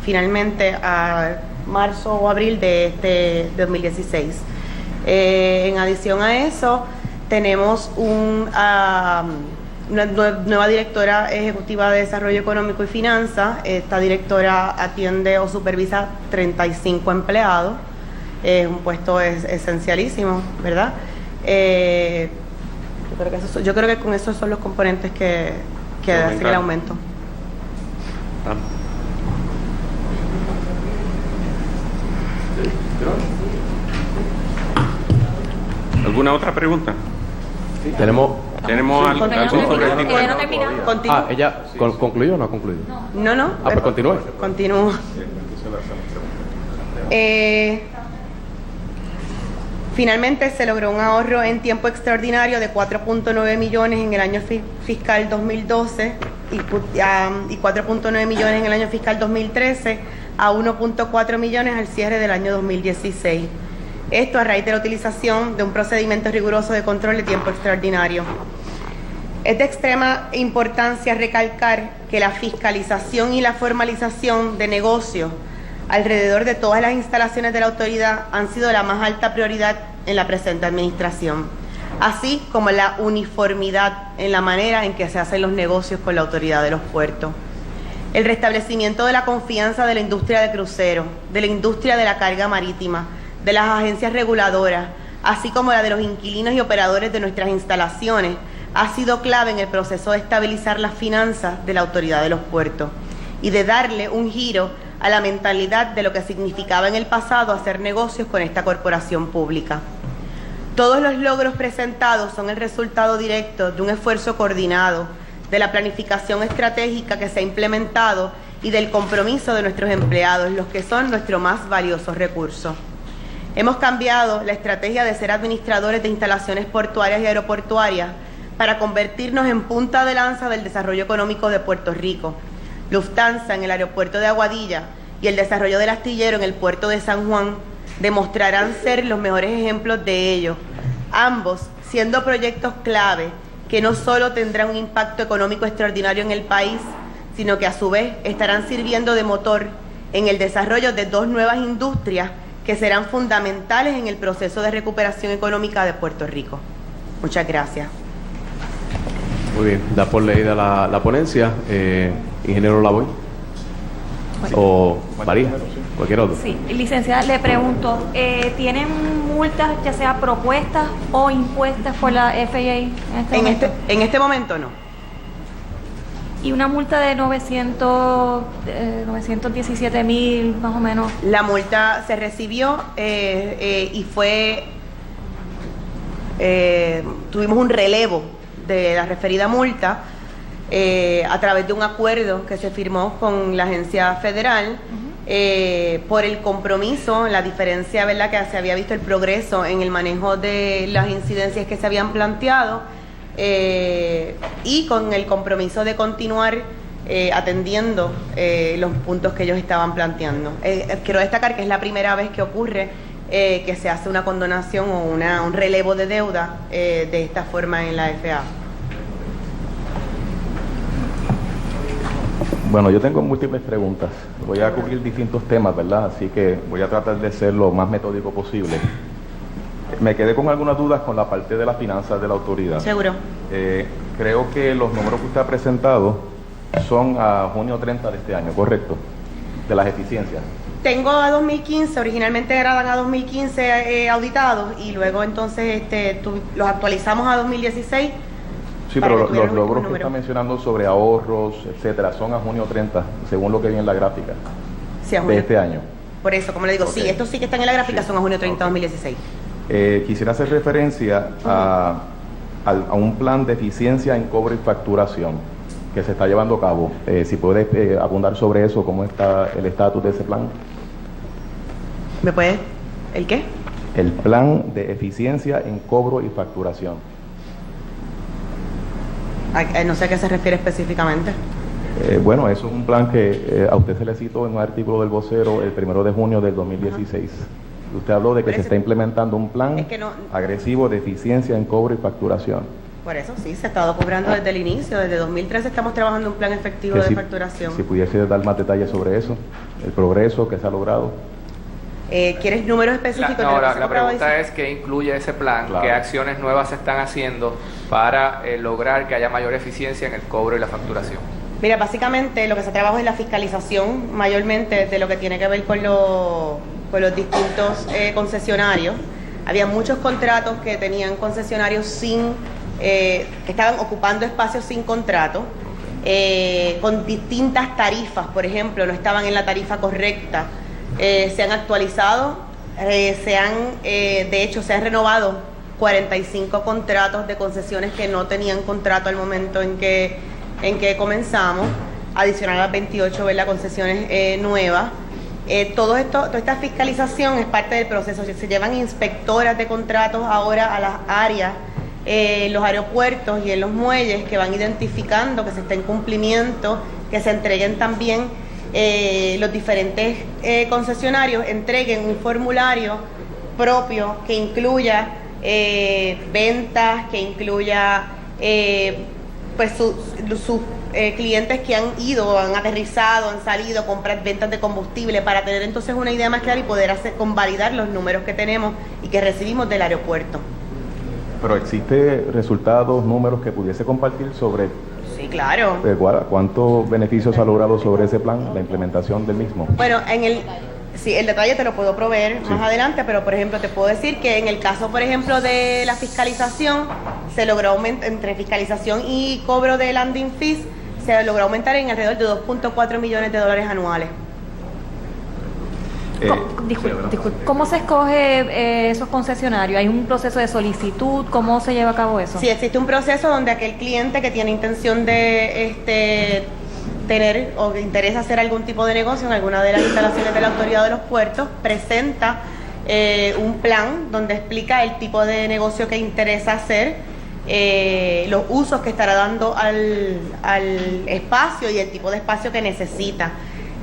finalmente a marzo o abril de 2016. En adición a eso, tenemos una nueva directora ejecutiva de Desarrollo Económico y Finanzas. Esta directora atiende o supervisa 35 empleados. Es un puesto esencialísimo, ¿verdad? Yo creo que con esos son los componentes que hacen el aumento. ¿Alguna otra pregunta? Sí. ¿Tenemos algo sobre el impuesto? ¿Ella concluyó o no ha concluido? No. Pues continúe. Continúo. Finalmente se logró un ahorro en tiempo extraordinario de 4.9 millones en el año fiscal 2012 y 4.9 millones en el año fiscal 2013 a 1.4 millones al cierre del año 2016. Esto a raíz de la utilización de un procedimiento riguroso de control de tiempo extraordinario. Es de extrema importancia recalcar que la fiscalización y la formalización de negocios alrededor de todas las instalaciones de la autoridad han sido la más alta prioridad en la presente administración, así como la uniformidad en la manera en que se hacen los negocios con la autoridad de los puertos. El restablecimiento de la confianza de la industria de cruceros, de la industria de la carga marítima, de las agencias reguladoras, así como la de los inquilinos y operadores de nuestras instalaciones, ha sido clave en el proceso de estabilizar las finanzas de la autoridad de los puertos y de darle un giro a la mentalidad de lo que significaba en el pasado hacer negocios con esta corporación pública. Todos los logros presentados son el resultado directo de un esfuerzo coordinado, de la planificación estratégica que se ha implementado y del compromiso de nuestros empleados, los que son nuestro más valioso recurso. Hemos cambiado la estrategia de ser administradores de instalaciones portuarias y aeroportuarias para convertirnos en punta de lanza del desarrollo económico de Puerto Rico. Lufthansa en el aeropuerto de Aguadilla y el desarrollo del astillero en el puerto de San Juan demostrarán ser los mejores ejemplos de ello, ambos siendo proyectos clave que no solo tendrán un impacto económico extraordinario en el país, sino que a su vez estarán sirviendo de motor en el desarrollo de dos nuevas industrias que serán fundamentales en el proceso de recuperación económica de Puerto Rico. Muchas gracias. Muy bien, da por leída la ponencia. Ingeniero Lavoy. O María, cualquier otro. Sí, licenciada, le pregunto, ¿tienen multas ya sea propuestas o impuestas por la FAA en este momento no? Y una multa de 917,000 más o menos. La multa se recibió y fue, tuvimos un relevo de la referida multa a través de un acuerdo que se firmó con la agencia federal por el compromiso, la diferencia, ¿verdad?, que se había visto el progreso en el manejo de las incidencias que se habían planteado y con el compromiso de continuar atendiendo los puntos que ellos estaban planteando. Quiero destacar que es la primera vez que ocurre que se hace una condonación o un relevo de deuda de esta forma en la FAA. Bueno, yo tengo múltiples preguntas. Voy a cubrir distintos temas, ¿verdad? Así que voy a tratar de ser lo más metódico posible. Me quedé con algunas dudas con la parte de las finanzas de la autoridad. Seguro. Creo que los números que usted ha presentado son a junio 30 de este año, ¿correcto? De las eficiencias. Tengo a 2015, originalmente eran a 2015 auditados y luego entonces los actualizamos a 2016. Sí, pero los logros que está mencionando sobre ahorros, etcétera, son a junio 30, según lo que vi en la gráfica sí, a junio, de este año. Por eso, como le digo, sí, estos sí que están en la gráfica, son a junio 30 de 2016. Quisiera hacer referencia a un plan de eficiencia en cobro y facturación que se está llevando a cabo. Si puede abundar sobre eso, ¿cómo está el estatus de ese plan? ¿Me puede? ¿El qué? El plan de eficiencia en cobro y facturación. No sé a qué se refiere específicamente. Bueno, eso es un plan que a usted se le citó en un artículo del vocero el 1 de junio del 2016. Usted habló de que se está implementando un plan agresivo de eficiencia en cobro y facturación. Por eso sí, se ha estado cobrando desde el inicio, desde 2013 estamos trabajando un plan efectivo de facturación. Si pudiese dar más detalles sobre eso, el progreso que se ha logrado. ¿Quieres números específicos? La pregunta es qué incluye ese plan, qué acciones nuevas se están haciendo para lograr que haya mayor eficiencia en el cobro y la facturación. Mira, básicamente lo que se trabaja es la fiscalización mayormente de lo que tiene que ver con los distintos concesionarios. Había muchos contratos que tenían concesionarios que estaban ocupando espacios sin contrato, con distintas tarifas, por ejemplo, no estaban en la tarifa correcta. Se han actualizado, de hecho se han renovado 45 contratos de concesiones que no tenían contrato al momento en que comenzamos, adicional a las 28 concesiones nuevas. Toda esta fiscalización es parte del proceso. Se llevan inspectoras de contratos ahora a las áreas, los aeropuertos y en los muelles, que van identificando que se está en cumplimiento, que se entreguen también los diferentes concesionarios, entreguen un formulario propio que incluya ventas, que incluya pues sus clientes que han ido, han aterrizado, han salido, compras, ventas de combustible, para tener entonces una idea más clara y poder convalidar los números que tenemos y que recibimos del aeropuerto. Pero ¿existe resultados, números que pudiese compartir sobre? Sí, claro. ¿Cuántos beneficios ha logrado sobre ese plan, la implementación del mismo? Bueno, el detalle te lo puedo proveer más adelante, pero por ejemplo te puedo decir que en el caso, por ejemplo, de la fiscalización, se logró aumentar, entre fiscalización y cobro de landing fees, se logró aumentar en alrededor de $2.4 millones anuales. Disculpe, ¿cómo se escoge esos concesionarios? ¿Hay un proceso de solicitud? ¿Cómo se lleva a cabo eso? Sí, existe un proceso donde aquel cliente que tiene intención de tener o que interesa hacer algún tipo de negocio en alguna de las instalaciones de la Autoridad de los Puertos presenta un plan donde explica el tipo de negocio que interesa hacer, los usos que estará dando al espacio y el tipo de espacio que necesita.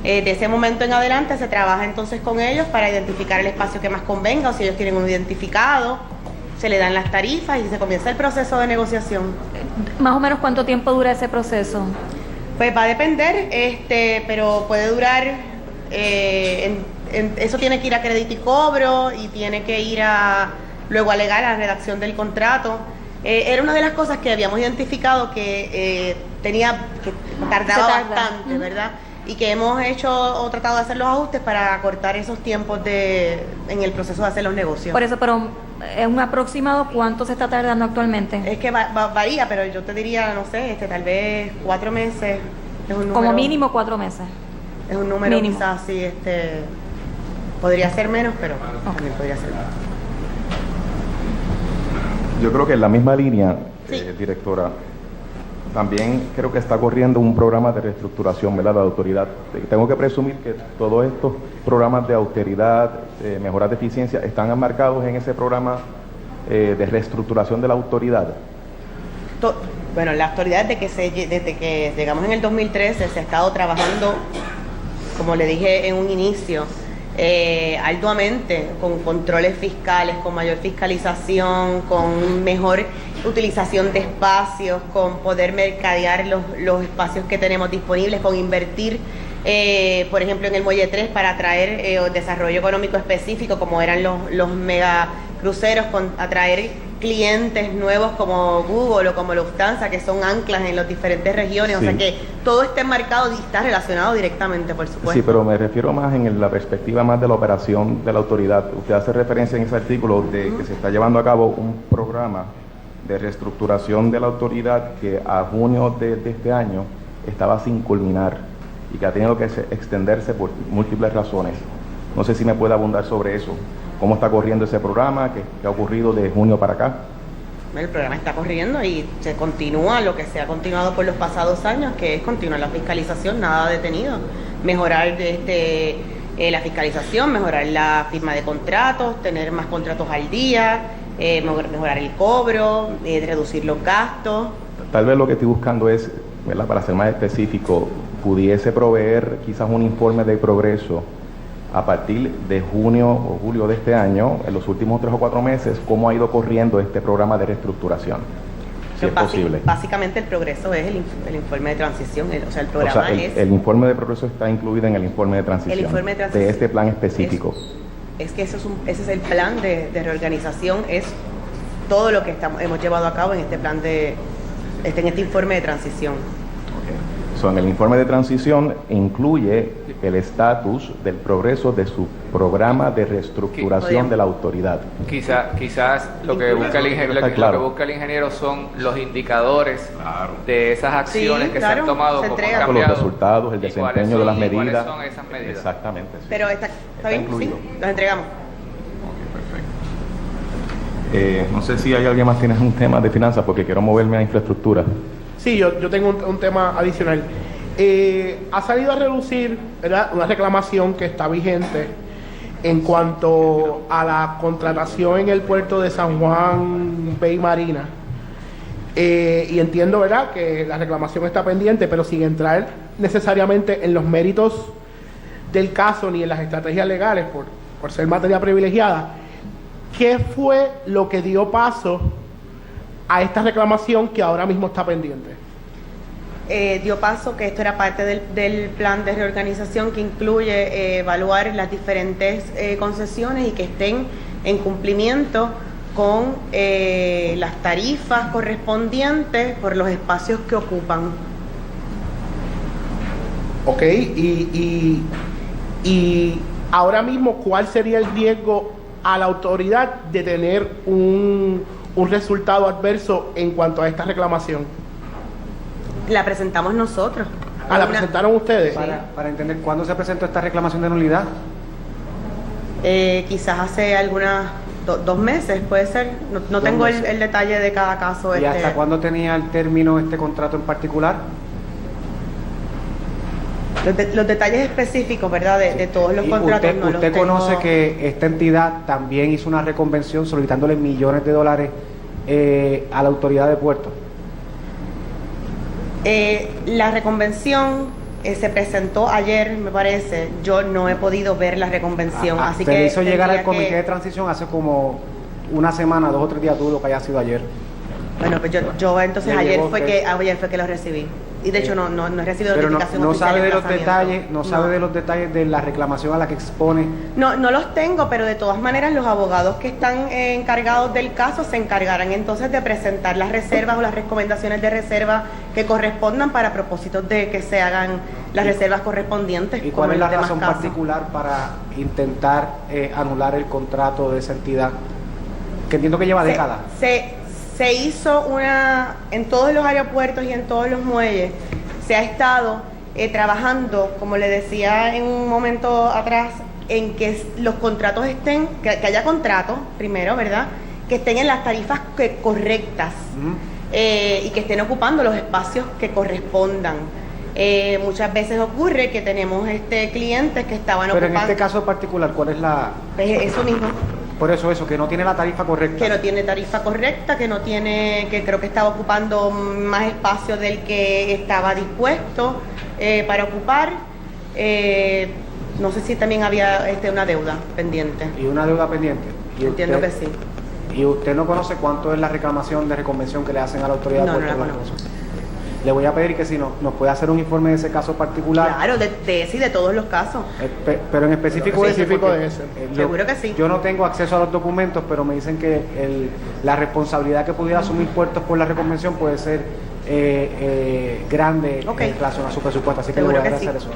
De ese momento en adelante se trabaja entonces con ellos para identificar el espacio que más convenga, o si ellos tienen un identificado, se le dan las tarifas y se comienza el proceso de negociación. ¿Más o menos cuánto tiempo dura ese proceso? Pues va a depender, pero puede durar, eso tiene que ir a crédito y cobro y tiene que ir luego a legal, a la redacción del contrato. Era una de las cosas que habíamos identificado que tardaba bastante, ¿verdad? Y que hemos hecho o tratado de hacer los ajustes para acortar esos tiempos en el proceso de hacer los negocios. Por eso, pero es un aproximado, ¿cuánto se está tardando actualmente? Es que varía, pero yo te diría, no sé, tal vez 4 meses. Es un número, como mínimo 4 meses. Es un número mínimo. Quizás sí, podría ser menos, pero también podría ser más. Yo creo que en la misma línea, directora, también creo que está corriendo un programa de reestructuración, ¿verdad?, de la autoridad. Tengo que presumir que todos estos programas de austeridad, mejoras de eficiencia, están enmarcados en ese programa de reestructuración de la autoridad. Bueno, la autoridad desde que llegamos en el 2013 se ha estado trabajando, como le dije en un inicio, arduamente, con controles fiscales, con mayor fiscalización, con mejor utilización de espacios, con poder mercadear los espacios que tenemos disponibles, con invertir, por ejemplo, en el Muelle 3 para atraer desarrollo económico específico, como eran los mega cruceros, con atraer clientes nuevos como Google o como Lufthansa, que son anclas en las diferentes regiones, o sea que todo está enmarcado y está relacionado directamente, por supuesto. Sí, pero me refiero más en la perspectiva más de la operación de la autoridad. Usted hace referencia en ese artículo de que se está llevando a cabo un programa de reestructuración de la autoridad que a junio de este año estaba sin culminar y que ha tenido que extenderse por múltiples razones. No sé si me puede abundar sobre eso. ¿Cómo está corriendo ese programa? ¿Qué ha ocurrido de junio para acá? El programa está corriendo y se continúa lo que se ha continuado por los pasados años, que es continuar la fiscalización, nada detenido. Mejorar la fiscalización, mejorar la firma de contratos, tener más contratos al día, mejorar el cobro, reducir los gastos. Tal vez lo que estoy buscando es, ¿verdad?, para ser más específico, pudiese proveer quizás un informe de progreso a partir de junio o julio de este año, en los últimos 3 o 4 meses, cómo ha ido corriendo este programa de reestructuración, si es posible. Básicamente el progreso es el informe de transición, o sea, el programa el informe de progreso está incluido en el informe de transición, de este plan específico. Es que ese es el plan de reorganización, es todo lo que hemos llevado a cabo en este plan en este informe de transición. En el informe de transición incluye el estatus del progreso de su programa de reestructuración de la autoridad. Quizás lo que busca el ingeniero, son los indicadores de esas acciones que se han tomado, como han cambiado, los resultados, el desempeño de las medidas. ¿Cuáles son esas medidas? Exactamente. Sí. Pero está bien, incluido. Sí, los entregamos. No sé si hay alguien más que tiene un tema de finanzas, porque quiero moverme a infraestructura. Sí, yo tengo un tema adicional. Ha salido a relucir, ¿verdad?, una reclamación que está vigente en cuanto a la contratación en el puerto de San Juan Bay Marina. Y entiendo, ¿verdad?, que la reclamación está pendiente, pero sin entrar necesariamente en los méritos del caso ni en las estrategias legales, por ser materia privilegiada. ¿Qué fue lo que dio paso a esta reclamación que ahora mismo está pendiente? Dio paso que esto era parte del plan de reorganización que incluye evaluar las diferentes concesiones y que estén en cumplimiento con las tarifas correspondientes por los espacios que ocupan. Ok, y ahora mismo, ¿cuál sería el riesgo a la autoridad de tener un resultado adverso en cuanto a esta reclamación? La presentamos nosotros. ¿La presentaron ustedes? Para entender, ¿cuándo se presentó esta reclamación de nulidad? Quizás hace algunas 2 meses, puede ser. No tengo el detalle de cada caso. ¿Y hasta cuándo tenía el término este contrato en particular? Los detalles específicos, ¿verdad?, de todos los contratos. ¿Usted conoce que esta entidad también hizo una reconvención solicitándole millones de dólares a la autoridad de puertos? La reconvención se presentó ayer, me parece. Yo no he podido ver la reconvención, así que hizo llegar al comité de transición hace como una semana, 2 o 3 días, dudo que haya sido ayer. Bueno, pues yo entonces ayer fue que lo recibí. Y de hecho no he recibido notificación oficial. Sabe de los detalles, no sabe de los detalles de la reclamación a la que expone. No los tengo, pero de todas maneras los abogados que están encargados del caso se encargarán entonces de presentar las reservas o las recomendaciones de reserva que correspondan para propósitos de que se hagan las reservas correspondientes. ¿Y cuál es la razón particular para intentar anular el contrato de esa entidad? Que entiendo que lleva décadas. Se hizo en todos los aeropuertos y en todos los muelles, se ha estado trabajando, como le decía en un momento atrás, en que los contratos estén, que haya contratos primero, ¿verdad?, que estén en las tarifas correctas y que estén ocupando los espacios que correspondan. Muchas veces ocurre que tenemos clientes que estaban ocupando... Pero en este caso particular, ¿cuál es la...? Eso mismo. Por eso, que no tiene la tarifa correcta. Que no tiene tarifa correcta, que creo que estaba ocupando más espacio del que estaba dispuesto para ocupar. No sé si también había una deuda pendiente. ¿Y una deuda pendiente? Entiendo que sí. ¿Y usted no conoce cuánto es la reclamación de reconvención que le hacen a la autoridad? No la conozco. Le voy a pedir que si nos puede hacer un informe de ese caso particular. Claro, de ese y de todos los casos. Pero en específico de ese. Seguro que sí. Yo no tengo acceso a los documentos, pero me dicen que la responsabilidad que pudiera asumir Puertos por la reconvención puede ser grande en relación a su presupuesto. Así que le voy a agradecer eso.